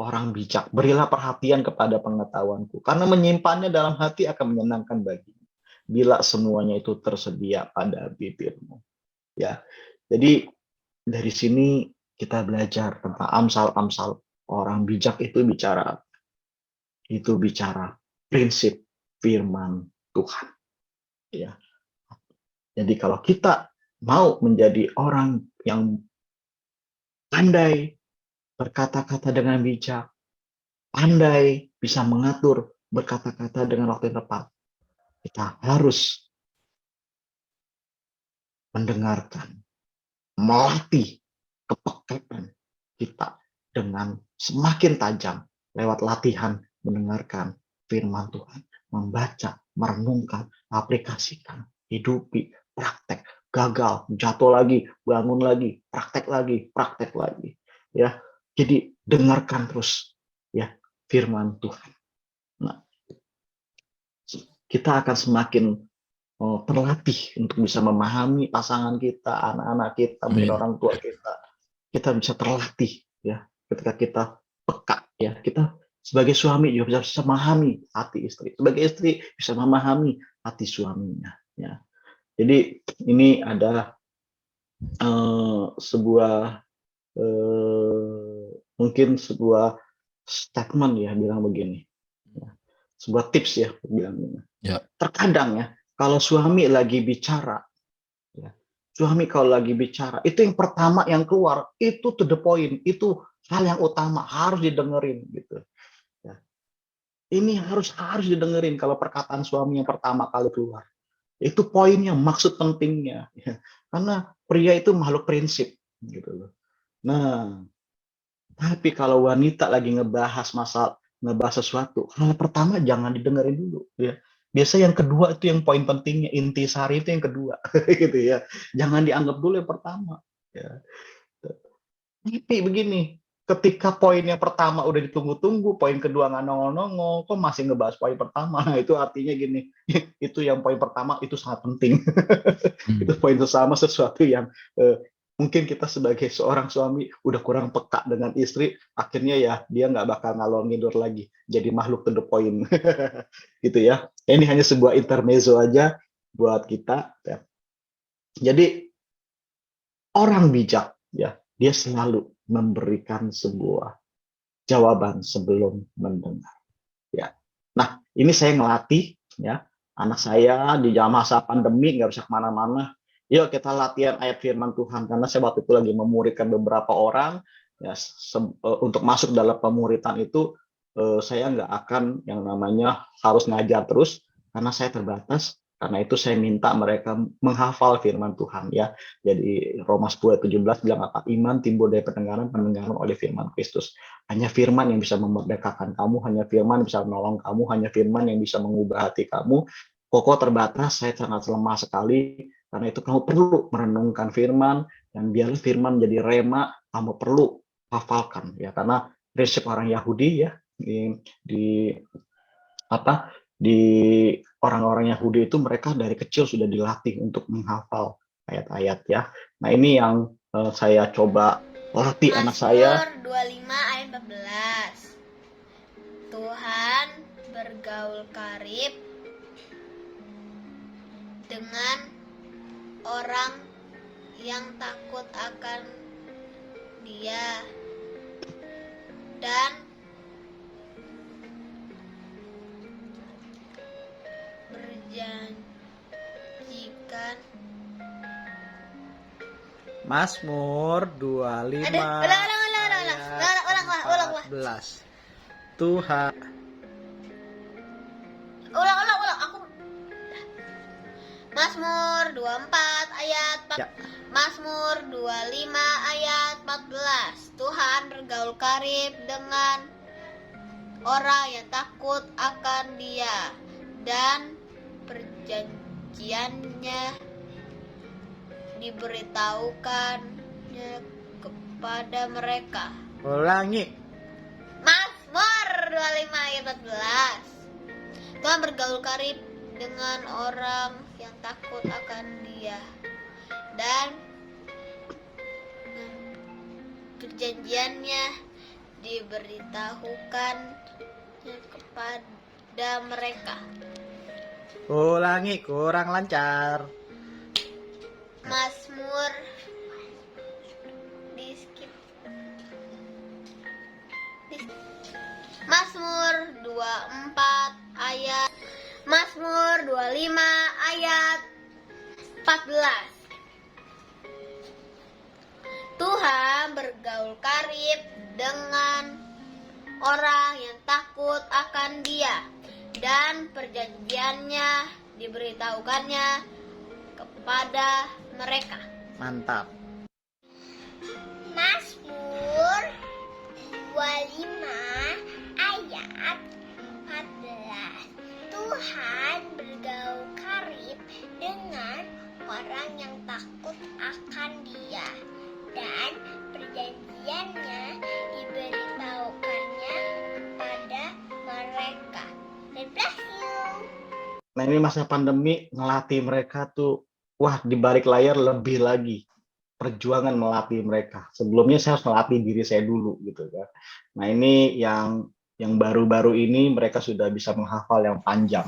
orang bijak. Berilah perhatian kepada pengetahuanku, karena menyimpannya dalam hati akan menyenangkan bagimu. Bila semuanya itu tersedia pada bibirmu. Ya, jadi dari sini kita belajar tentang amsal-amsal orang bijak itu bicara prinsip firman Tuhan. Ya, jadi kalau kita mau menjadi orang yang pandai berkata-kata dengan bijak, pandai bisa mengatur berkata-kata dengan waktu yang tepat, kita harus mendengarkan, melatih kepekaan kita dengan semakin tajam lewat latihan mendengarkan firman Tuhan, membaca, merenungkan, aplikasikan, hidupi, praktek, gagal, jatuh lagi, bangun lagi, praktek lagi. Ya, jadi dengarkan terus ya firman Tuhan. Nah, kita akan semakin terlatih untuk bisa memahami pasangan kita, anak-anak kita, mungkin orang tua kita. Kita bisa terlatih ya ketika kita peka ya. Kita sebagai suami juga bisa memahami hati istri, sebagai istri bisa memahami hati suaminya ya. Jadi ini adalah mungkin sebuah statement ya, bilang begini ya. Sebuah tips ya bilangnya ya. Terkadang ya kalau suami lagi bicara ya, suami kalau lagi bicara itu yang pertama yang keluar itu to the point, itu hal yang utama harus didengerin gitu ya. Ini harus didengerin kalau perkataan suami yang pertama kali keluar. Itu poinnya, maksud pentingnya ya. Karena pria itu makhluk prinsip gitu loh. Nah, tapi kalau wanita lagi ngebahas sesuatu, hal pertama jangan didengerin dulu ya. Biasa yang kedua itu yang poin pentingnya, intisari itu yang kedua gitu ya. Jangan dianggap dulu yang pertama ya. Tapi begini, ketika poin yang pertama udah ditunggu-tunggu, poin kedua nggak nongol-nongol, kok masih ngebahas poin pertama? Nah, itu artinya gini, itu yang poin pertama itu sangat penting. Itu poin pertama, sesuatu yang mungkin kita sebagai seorang suami udah kurang peka dengan istri, akhirnya ya dia nggak bakal ngalor ngidur lagi, jadi makhluk to the point. Gitu ya. Ini hanya sebuah intermezzo aja buat kita. Ya. Jadi orang bijak ya, dia selalu memberikan sebuah jawaban sebelum mendengar. Ya. Nah, ini saya ngelatih ya anak saya di masa pandemi nggak bisa kemana-mana. Yuk kita latihan ayat firman Tuhan, karena saya waktu itu lagi memuridkan beberapa orang ya, untuk masuk dalam pemuritan itu saya nggak akan yang namanya harus ngajar terus karena saya terbatas. Karena itu saya minta mereka menghafal firman Tuhan ya. Jadi Roma 10:17 bilang apa? Iman timbul dari pendengaran, pendengaran oleh firman Kristus. Hanya firman yang bisa memerdekakan kamu, hanya firman yang bisa menolong kamu, hanya firman yang bisa mengubah hati kamu. Koko terbatas, saya sangat lemah sekali. Karena itu kamu perlu merenungkan firman, dan biarlah firman menjadi rema, kamu perlu hafalkan ya. Karena prinsip orang Yahudi ya di orang-orang Yahudi itu mereka dari kecil sudah dilatih untuk menghafal ayat-ayat ya. Nah ini yang saya coba latih anak saya. Mazmur 25 ayat 14. Tuhan bergaul karib dengan orang yang takut akan Dia dan berjanjikan. Mazmur 25 Ulang. 14. Tuhan Ulang. Aku Mazmur 24 ayat 4. Ya. Mazmur 25 ayat 14. Tuhan bergaul karib dengan orang yang takut akan Dia dan perjanjiannya diberitahukannya kepada mereka. ulangi. Mazmur 25 ayat 14. Tuhan bergaul karib dengan orang yang takut akan Dia dan perjanjiannya diberitahukannya kepada mereka. Ulangi, kurang lancar. Mazmur di skip. Mazmur 24 ayat Mazmur 25 ayat 14. Tuhan bergaul karib dengan orang yang takut akan Dia dan perjanjiannya diberitahukannya kepada mereka. Mantap. Mazmur 25 ayat 14. Tuhan bergaul karib dengan orang yang takut akan Dia dan perjanjiannya diberitahukannya kepada mereka. God bless you. Nah ini masa pandemi ngelatih mereka tuh, wah di balik layar lebih lagi perjuangan melatih mereka. Sebelumnya saya harus melatih diri saya dulu gitu kan. Nah ini yang baru-baru ini mereka sudah bisa menghafal yang panjang.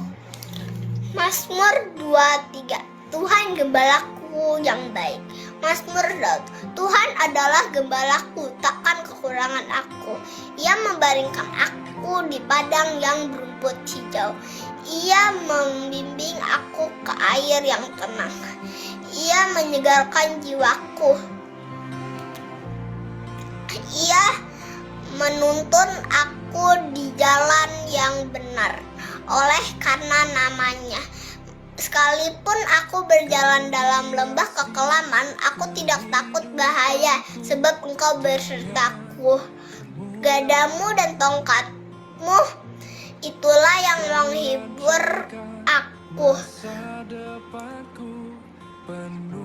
Mazmur 23. Tuhan gembalaku yang baik. Mazmur Daud. Tuhan adalah gembalaku, takkan kekurangan aku. Ia membaringkan aku di padang yang berumput hijau. Ia membimbing aku ke air yang tenang. Ia menyegarkan jiwaku. Ia menuntun aku di jalan yang benar oleh karena namanya. Sekalipun aku berjalan dalam lembah kekelaman, aku tidak takut bahaya, sebab Engkau bersertaku. Gadamu dan tongkatmu, itulah yang menghibur aku.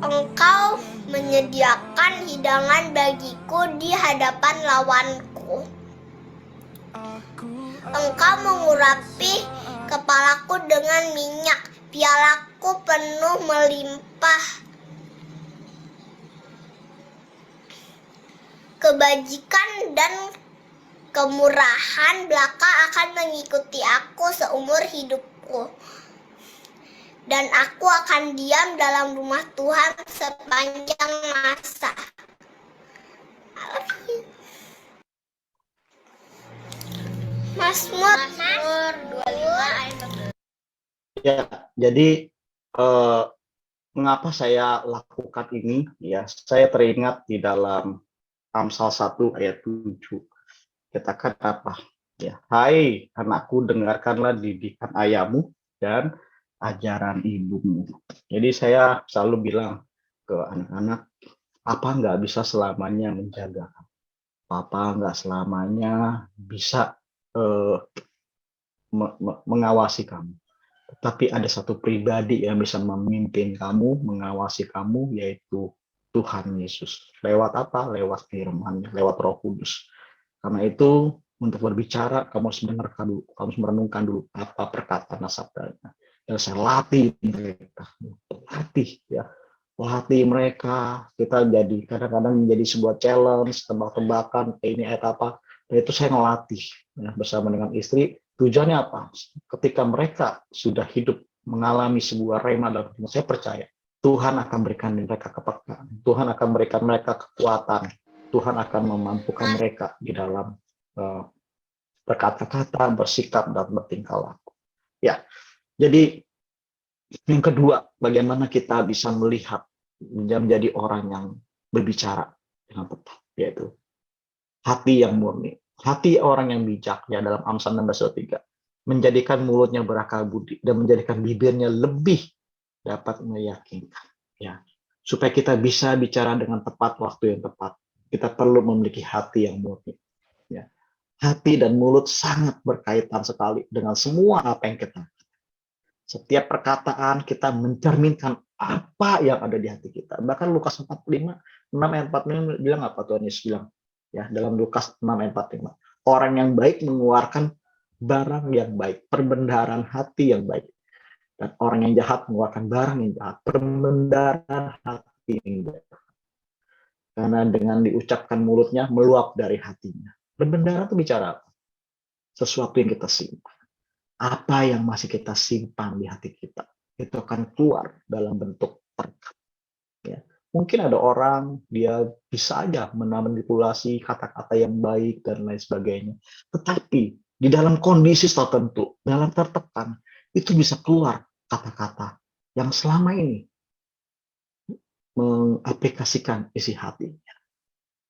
Engkau menyediakan hidangan bagiku di hadapan lawanku. Engkau mengurapi kepalaku dengan minyak, pialaku penuh melimpah. Kebajikan dan kemurahan belaka akan mengikuti aku seumur hidupku. Dan aku akan diam dalam rumah Tuhan sepanjang masa. I love you. Mazmur 25 ayat 11. Ya, jadi mengapa saya lakukan ini? Ya, saya teringat di dalam Amsal 1 ayat 7. Katakan apa? Ya, hai anakku, dengarkanlah didikan ayahmu dan ajaran ibumu. Jadi saya selalu bilang ke anak-anak, Papa nggak bisa selamanya menjaga. Papa nggak selamanya bisa mengawasi kamu. Tapi ada satu pribadi yang bisa memimpin kamu, mengawasi kamu, yaitu Tuhan Yesus. Lewat apa? Lewat firman-Nya, lewat Roh Kudus. Karena itu, untuk berbicara, kamu harus mendengarkan dulu, kamu harus merenungkan dulu apa perkataan sabdanya. Dan saya latih mereka, latih mereka. Kita jadi kadang-kadang menjadi sebuah challenge, tebak-tebakan, ini ayat apa. Dan itu saya ngelatih ya, bersama dengan istri. Tujuannya apa? Ketika mereka sudah hidup mengalami sebuah rema dalam hidup, saya percaya Tuhan akan berikan mereka kepekaan, Tuhan akan berikan mereka kekuatan, Tuhan akan memampukan mereka di dalam berkata-kata, bersikap, dan bertingkah laku. Ya, jadi yang kedua, bagaimana kita bisa melihat menjadi orang yang berbicara dengan tepat, yaitu hati yang murni. Hati orang yang bijak, ya, dalam Amsal 16:3, menjadikan mulutnya berakal budi dan menjadikan bibirnya lebih dapat meyakinkan. Ya, supaya kita bisa bicara dengan tepat waktu yang tepat, kita perlu memiliki hati yang murni. Ya. Hati dan mulut sangat berkaitan sekali dengan semua apa yang kita. Setiap perkataan kita mencerminkan apa yang ada di hati kita. Bahkan Lukas 45, 6 ayat 45 bilang apa Tuhan Yesus bilang? Ya, dalam Lukas 6 ayat 45. Orang yang baik mengeluarkan barang yang baik, perbendaharaan hati yang baik. Dan orang yang jahat mengeluarkan barang yang jahat, perbendaharaan hati yang baik. Karena dengan diucapkan mulutnya, meluap dari hatinya. Perbendaharaan itu bicara apa? Sesuatu yang kita simpan. Apa yang masih kita simpan di hati kita, itu akan keluar dalam bentuk perkataan. Ya. Mungkin ada orang, dia bisa aja memanipulasi kata-kata yang baik dan lain sebagainya. Tetapi di dalam kondisi tertentu, dalam tertekan, itu bisa keluar kata-kata yang selama ini mengaplikasikan isi hatinya.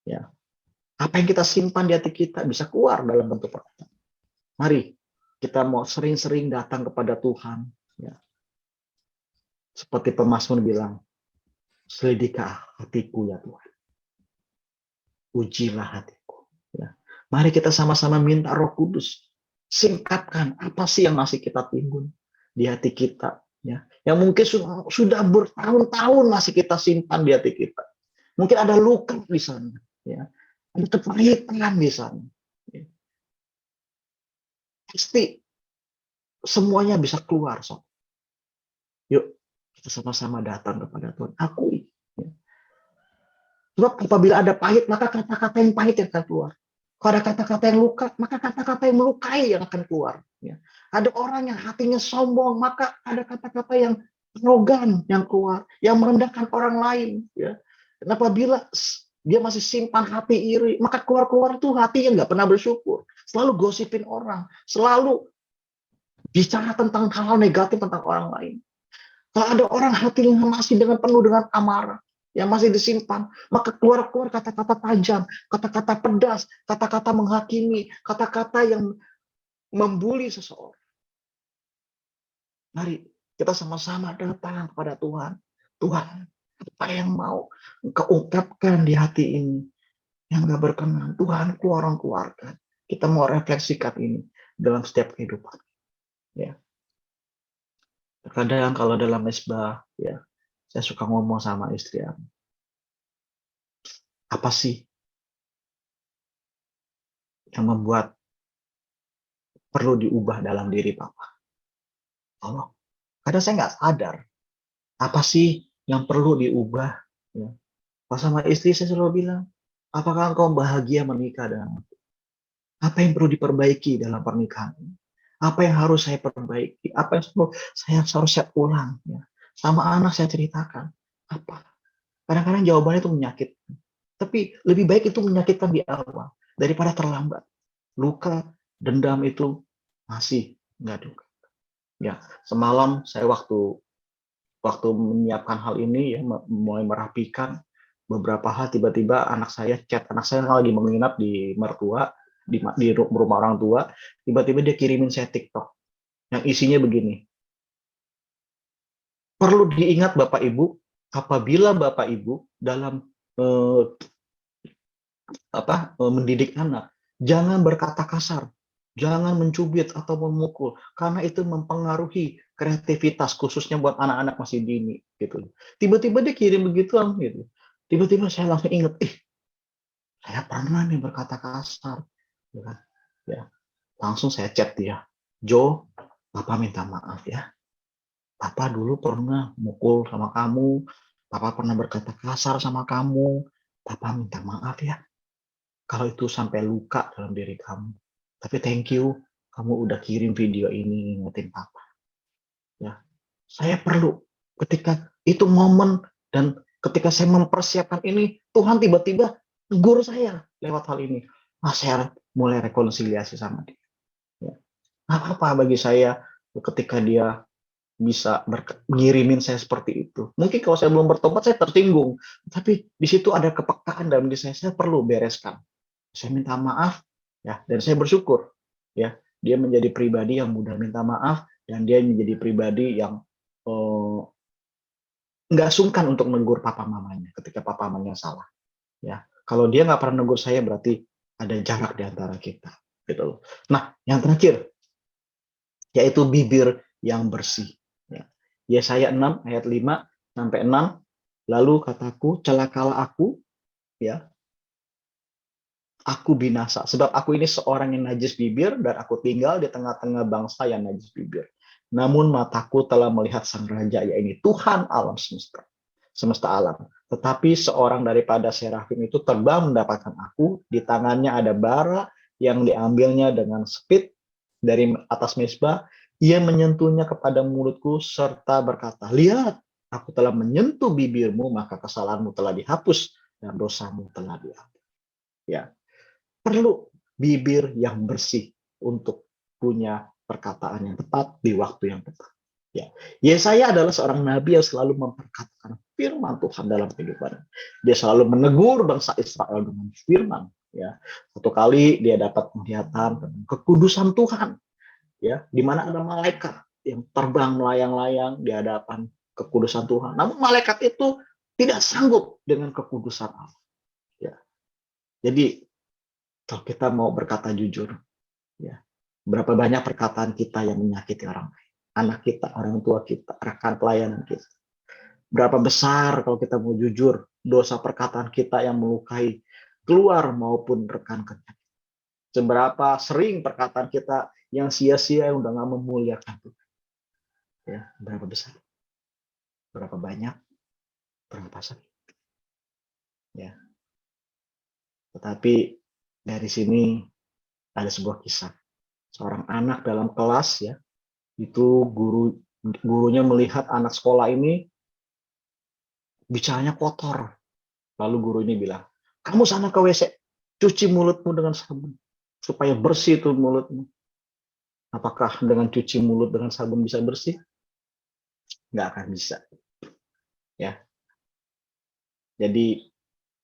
Ya. Apa yang kita simpan di hati kita bisa keluar dalam bentuk perkataan. Mari kita mau sering-sering datang kepada Tuhan. Ya. Seperti pemazmur bilang, selidikilah hatiku ya Tuhan. Ujilah hatiku. Ya. Mari kita sama-sama minta Roh Kudus. Singkapkan apa sih yang masih kita timbun di hati kita. Ya. Yang mungkin sudah bertahun-tahun masih kita simpan di hati kita. Mungkin ada luka di sana. Ya. Ada kepahitan di sana. Ya. Pasti semuanya bisa keluar. So. Yuk, kita sama-sama datang kepada Tuhan. Akui. Ya. Sebab apabila ada pahit, maka kata-kata yang pahit yang akan keluar. Kalau ada kata-kata yang luka, maka kata-kata yang melukai yang akan keluar. Ya. Ada orang yang hatinya sombong, maka ada kata-kata yang arogan yang keluar, yang merendahkan orang lain. Ya. Dan apabila dia masih simpan hati iri, maka keluar-keluar tuh hati yang nggak pernah bersyukur. Selalu gosipin orang, selalu bicara tentang hal-hal negatif tentang orang lain. Kalau ada orang hati yang masih penuh dengan amarah, yang masih disimpan, maka keluar-keluar kata-kata tajam, kata-kata pedas, kata-kata menghakimi, kata-kata yang membuli seseorang. Mari Kita sama-sama datang kepada Tuhan. Tuhan, apa yang mau Engkau ungkapkan di hati ini yang gak berkenan? Tuhan, keluarkan. Kita mau refleksikan ini dalam setiap kehidupan. Ya. Terkadang kalau dalam mesbah, ya, saya suka ngomong sama istri aku, apa sih yang membuat perlu diubah dalam diri Papa? Allah, kadang saya nggak sadar apa sih yang perlu diubah. Ya. Pas sama istri saya selalu bilang, apakah engkau bahagia menikah dengan aku? Apa yang perlu diperbaiki dalam pernikahan ini? Apa yang harus saya perbaiki? Apa yang saya harus set ulang? Ya. Sama anak saya ceritakan. Apa? Kadang-kadang jawabannya itu menyakitkan. Tapi lebih baik itu menyakitkan di awal daripada terlambat. Luka, dendam itu masih nggak duka. Ya, semalam saya waktu menyiapkan hal ini, ya, mulai merapikan beberapa hal, tiba-tiba anak saya chat. Anak saya lagi menginap di mertua, di rumah orang tua. Tiba-tiba dia kirimin saya TikTok yang isinya begini. Perlu diingat Bapak Ibu, apabila Bapak Ibu dalam mendidik anak, jangan berkata kasar, jangan mencubit atau memukul, karena itu mempengaruhi kreativitas, khususnya buat anak-anak masih dini. Gitu. Tiba-tiba dia kirim begituan, gitu. Tiba-tiba saya langsung ingat, saya pernah nih berkata kasar. Ya. Langsung saya chat dia, Jo, Papa minta maaf ya. Papa dulu pernah mukul sama kamu, Papa pernah berkata kasar sama kamu, Papa minta maaf ya kalau itu sampai luka dalam diri kamu. Tapi thank you, kamu udah kirim video ini ngingetin Papa. Ya, saya perlu ketika itu momen dan ketika saya mempersiapkan ini, Tuhan tiba-tiba tegur saya lewat hal ini. Saya mulai rekonsiliasi sama dia. Ya. Apa bagi saya ketika dia bisa ngirimin saya seperti itu. Mungkin kalau saya belum bertobat, saya tersinggung. Tapi di situ ada kepekaan dalam diri saya perlu bereskan. Saya minta maaf, ya, dan saya bersyukur, ya, dia menjadi pribadi yang mudah minta maaf, dan dia menjadi pribadi yang nggak sungkan untuk menegur papa mamanya ketika papa mamanya salah. Ya, kalau dia nggak pernah negur saya, berarti ada jarak di antara kita, gitu loh. Nah, yang terakhir yaitu bibir yang bersih. Ya. Yesaya 6 ayat 5 sampai 6, lalu kataku, celakalah aku, ya, aku binasa, sebab aku ini seorang yang najis bibir, dan aku tinggal di tengah-tengah bangsa yang najis bibir. Namun mataku telah melihat Sang Raja, yaitu Tuhan alam semesta alam. Tetapi seorang daripada serafim itu terbang mendapatkan aku, di tangannya ada bara yang diambilnya dengan sepit dari atas mezbah. Ia menyentuhnya kepada mulutku serta berkata, lihat, aku telah menyentuh bibirmu, maka kesalahanmu telah dihapus dan dosamu telah dihapus. Ya, perlu bibir yang bersih untuk punya perkataan yang tepat di waktu yang tepat. Ya, Yesaya adalah seorang nabi yang selalu memperkatakan firman Tuhan dalam kehidupan. Dia selalu menegur bangsa Israel dengan firman. Ya, satu kali dia dapat penglihatan tentang kekudusan Tuhan. Ya, di mana ada malaikat yang terbang melayang-layang di hadapan kekudusan Tuhan. Namun malaikat itu tidak sanggup dengan kekudusan Allah. Ya. Jadi kalau kita mau berkata jujur, ya, berapa banyak perkataan kita yang menyakiti orang lain, anak kita, orang tua kita, rekan pelayanan kita. Berapa besar kalau kita mau jujur dosa perkataan kita yang melukai keluar maupun rekan kerja. Seberapa sering perkataan kita yang sia-sia yang udah nggak memuliakan Tuhan. Ya, berapa besar? Berapa banyak? Berapa sering? Ya. Tetapi dari sini ada sebuah kisah. Seorang anak dalam kelas, ya, itu gurunya melihat anak sekolah ini bicaranya kotor. Lalu guru ini bilang, kamu sana ke WC, cuci mulutmu dengan sabun supaya bersih itu mulutmu. Apakah dengan cuci mulut dengan sabun bisa bersih? Nggak akan bisa. Ya. Jadi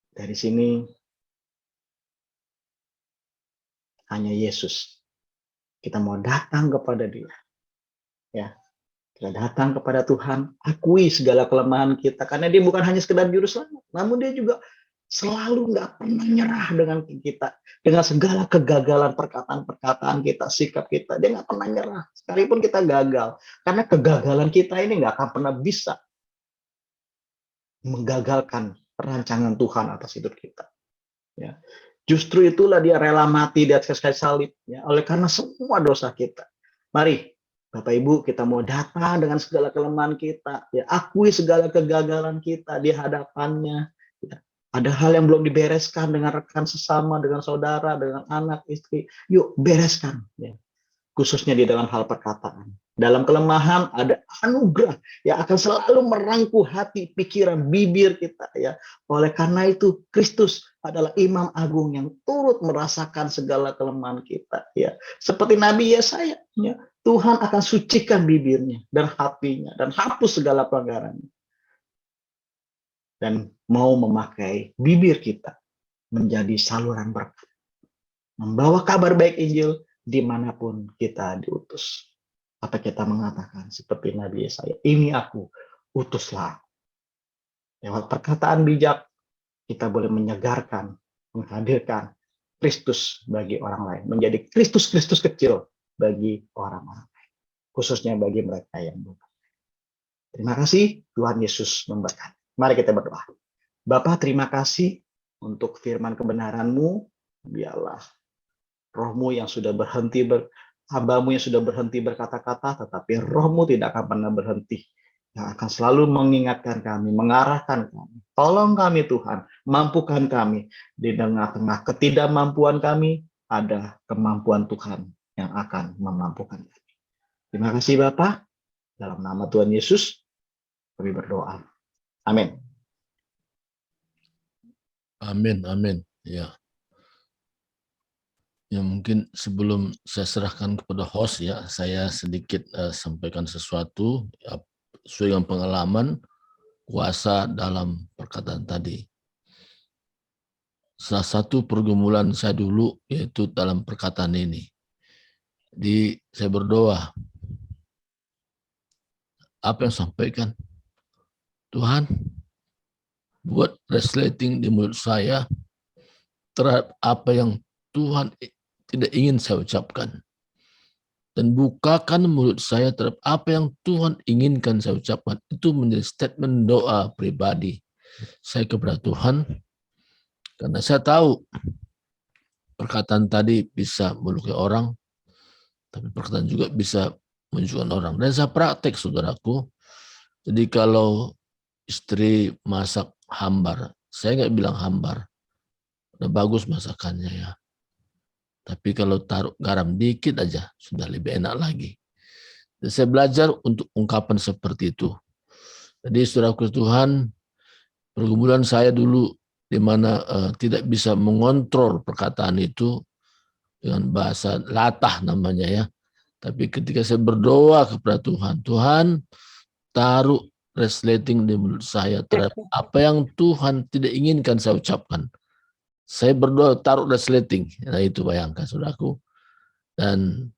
dari sini hanya Yesus. Kita mau datang kepada Dia. Ya. Kita datang kepada Tuhan, akui segala kelemahan kita, karena dia bukan hanya sekedar juru selamat, namun dia juga selalu nggak pernah nyerah dengan kita, dengan segala kegagalan perkataan-perkataan kita, sikap kita, dia nggak pernah nyerah, sekalipun kita gagal, karena kegagalan kita ini nggak akan pernah bisa menggagalkan perancangan Tuhan atas hidup kita. Ya. Justru itulah dia rela mati di atas kayu salib, ya, oleh karena semua dosa kita. Mari, Bapak Ibu, kita mau datang dengan segala kelemahan kita, ya, akui segala kegagalan kita di hadapannya. Ya. Ada hal yang belum dibereskan dengan rekan sesama, dengan saudara, dengan anak, istri. Yuk, bereskan. Ya. Khususnya di dalam hal perkataan. Dalam kelemahan ada anugerah yang akan selalu merangkuh hati, pikiran, bibir kita. Ya. Oleh karena itu, Kristus adalah Imam Agung yang turut merasakan segala kelemahan kita. Ya. Seperti Nabi Yesaya, ya. Tuhan akan sucikan bibirnya dan hatinya dan hapus segala pelanggarannya. Dan mau memakai bibir kita menjadi saluran berkat. Membawa kabar baik Injil dimanapun kita diutus. Apa kita mengatakan seperti Nabi Yesaya, ini aku, utuslah. Lewat perkataan bijak, kita boleh menyegarkan, menghadirkan Kristus bagi orang lain. Menjadi Kristus-Kristus kecil bagi orang-orang lain. Khususnya bagi mereka yang bukan. Terima kasih, Tuhan Yesus memberkati. Mari kita berdoa. Bapa, terima kasih untuk firman kebenaran-Mu. Biarlah Roh-Mu yang sudah berhenti, hamba-Mu yang sudah berhenti berkata-kata, tetapi Roh-Mu tidak akan pernah berhenti. Yang akan selalu mengingatkan kami, mengarahkan kami. Tolong kami Tuhan, mampukan kami. Di tengah-tengah ketidakmampuan kami, ada kemampuan Tuhan yang akan memampukan kami. Terima kasih Bapa. Dalam nama Tuhan Yesus, kami berdoa. Amin. Amin, amin. Ya. Ya mungkin sebelum saya serahkan kepada host ya, saya sedikit sampaikan sesuatu ya, sesuai dengan pengalaman kuasa dalam perkataan tadi. Salah satu pergumulan saya dulu yaitu dalam perkataan ini. Jadi saya berdoa, apa yang saya sampaikan, Tuhan buat resleting di mulut saya terhadap apa yang Tuhan tidak ingin saya ucapkan. Dan bukakan mulut saya terhadap apa yang Tuhan inginkan saya ucapkan. Itu menjadi statement doa pribadi saya kepada Tuhan. Karena saya tahu perkataan tadi bisa melukai orang, tapi perkataan juga bisa menunjukkan orang. Dan saya praktek, saudaraku. Jadi kalau istri masak hambar, saya nggak bilang hambar. Udah bagus masakannya ya. Tapi kalau taruh garam dikit aja, sudah lebih enak lagi. Dan saya belajar untuk ungkapan seperti itu. Jadi saudaraku Tuhan, pergumulan saya dulu di mana tidak bisa mengontrol perkataan itu dengan bahasa latah namanya ya. Tapi ketika saya berdoa kepada Tuhan, Tuhan taruh resleting di mulut saya terhadap apa yang Tuhan tidak inginkan saya ucapkan. Saya berdoa taruh resleting. Nah itu bayangkan saudaraku. Dan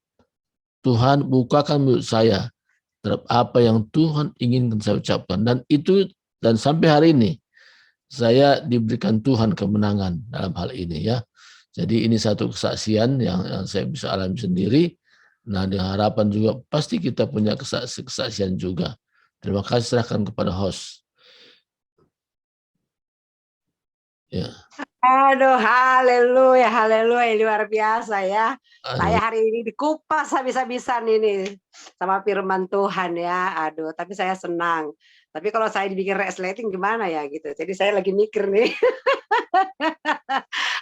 Tuhan bukakan mulut saya terhadap apa yang Tuhan inginkan saya ucapkan. Dan sampai hari ini saya diberikan Tuhan kemenangan dalam hal ini ya. Jadi ini satu kesaksian yang saya bisa alami sendiri. Nah dengan harapan juga pasti kita punya kesaksian juga. Terima kasih, serahkan kepada host. Ya. Aduh, haleluya, haleluya, luar biasa ya. Saya hari ini dikupas habis-habisan ini sama firman Tuhan ya. Aduh, tapi saya senang. Tapi kalau saya dibikin resleting gimana ya gitu. Jadi saya lagi mikir nih.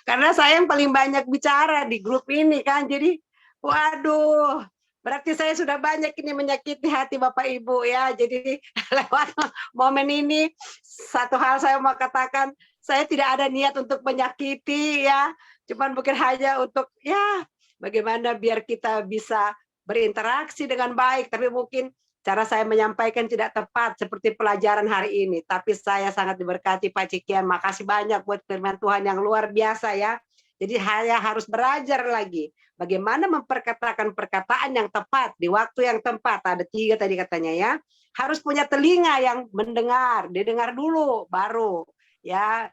Karena saya yang paling banyak bicara di grup ini kan. Jadi waduh, berarti saya sudah banyak ini menyakiti hati Bapak Ibu ya. Jadi lewat momen ini satu hal saya mau katakan, saya tidak ada niat untuk menyakiti ya. Cuman mungkin hanya untuk ya bagaimana biar kita bisa berinteraksi dengan baik. Tapi mungkin cara saya menyampaikan tidak tepat seperti pelajaran hari ini. Tapi saya sangat diberkati Pak Cikian. Makasih banyak buat firman Tuhan yang luar biasa ya. Jadi saya harus belajar lagi bagaimana memperkatakan perkataan yang tepat di waktu yang tepat. Ada 3 tadi katanya ya. Harus punya telinga yang mendengar, didengar dulu baru ya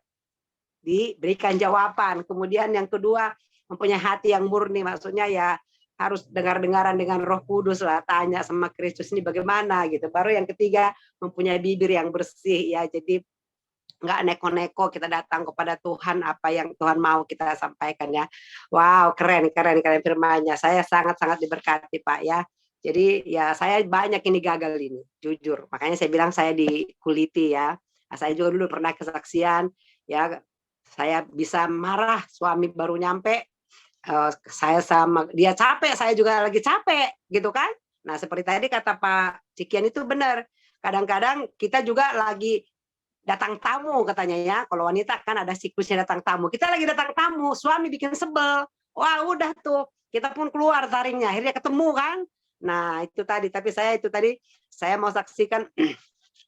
diberikan jawaban. Kemudian yang kedua, mempunyai hati yang murni, maksudnya ya harus dengar-dengaran dengan Roh Kudus lah, tanya sama Kristus ini bagaimana gitu. Baru yang ketiga, mempunyai bibir yang bersih ya. Jadi nggak neko-neko kita datang kepada Tuhan apa yang Tuhan mau kita sampaikan ya. Wow, keren firman-Nya. Saya sangat-sangat diberkati Pak ya. Jadi ya saya banyak ini gagal ini, jujur. Makanya saya bilang saya dikuliti ya. Saya juga dulu pernah kesaksian ya, saya bisa marah, suami baru nyampe, saya sama dia capek, saya juga lagi capek, gitu kan. Nah, seperti tadi kata Pak Cikian itu benar. Kadang-kadang kita juga lagi datang tamu katanya ya. Kalau wanita kan ada siklusnya datang tamu. Kita lagi datang tamu, suami bikin sebel. Wah, udah tuh. Kita pun keluar taringnya. Akhirnya ketemu kan. Nah, itu tadi. Tapi saya mau saksikan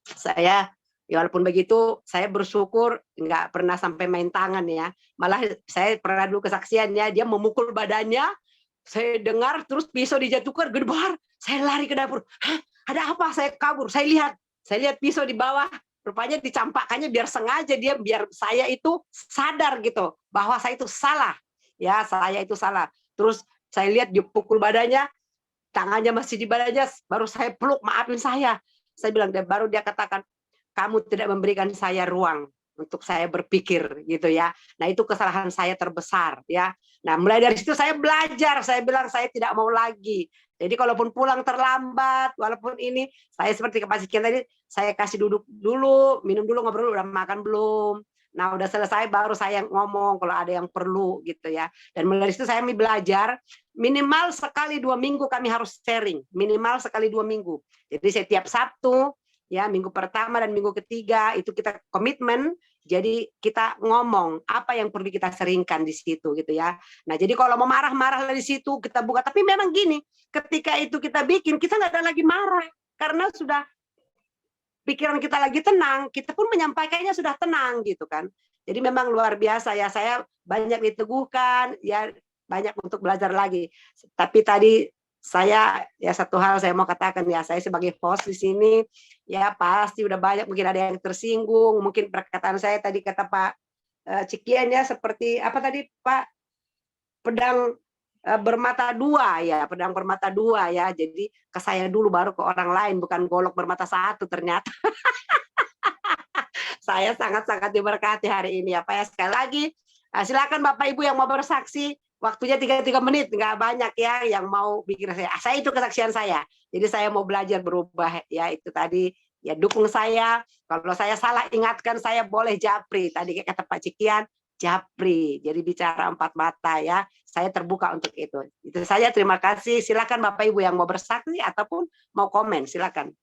saya ya walaupun begitu saya bersyukur nggak pernah sampai main tangan ya. Malah saya pernah dulu kesaksian ya, dia memukul badannya, saya dengar terus pisau dijatuhkan gedebar, saya lari ke dapur. Hah, ada apa? Saya kabur, saya lihat pisau di bawah, rupanya dicampakkannya biar sengaja dia biar saya itu sadar gitu bahwa saya itu salah. Ya, saya itu salah. Terus saya lihat dia pukul badannya, tangannya masih di badannya, baru saya peluk, maafin saya. Saya bilang, baru dia katakan, kamu tidak memberikan saya ruang untuk saya berpikir gitu ya. Nah, itu kesalahan saya terbesar ya. Nah, mulai dari situ saya belajar, saya bilang saya tidak mau lagi. Jadi kalaupun pulang terlambat, walaupun ini saya seperti kepastian tadi, saya kasih duduk dulu, minum dulu, ngobrol, udah makan belum. Nah, udah selesai baru saya ngomong kalau ada yang perlu gitu ya. Dan mulai dari situ saya belajar minimal sekali 2 minggu kami harus sharing, minimal sekali 2 minggu. Jadi setiap Sabtu ya, minggu pertama dan minggu ketiga itu kita komitmen, jadi kita ngomong apa yang perlu kita seringkan di situ gitu ya. Nah, jadi kalau mau marah-marah dari situ kita buka, tapi memang gini, ketika itu kita bikin, kita nggak ada lagi marah karena sudah pikiran kita lagi tenang, kita pun menyampaikannya sudah tenang gitu kan. Jadi memang luar biasa ya, saya banyak diteguhkan ya, banyak untuk belajar lagi. Tapi tadi saya ya satu hal saya mau katakan ya, saya sebagai host di sini ya pasti udah banyak mungkin ada yang tersinggung, mungkin perkataan saya tadi kata Pak Cikian ya seperti apa tadi Pak, pedang bermata dua ya, pedang bermata dua ya. Jadi ke saya dulu baru ke orang lain, bukan golok bermata satu ternyata. Saya sangat-sangat diberkati hari ini ya Pak ya. Sekali lagi silakan Bapak Ibu yang mau bersaksi, waktunya 3 menit, nggak banyak ya yang mau bikin saya itu kesaksian saya. Jadi saya mau belajar berubah ya, itu tadi ya, dukung saya. Kalau saya salah ingatkan saya, boleh japri. Tadi kayak kata Pak Cikian, japri. Jadi bicara 4 mata ya. Saya terbuka untuk itu. Itu saja, terima kasih. Silakan Bapak Ibu yang mau bersaksi ataupun mau komen, silakan.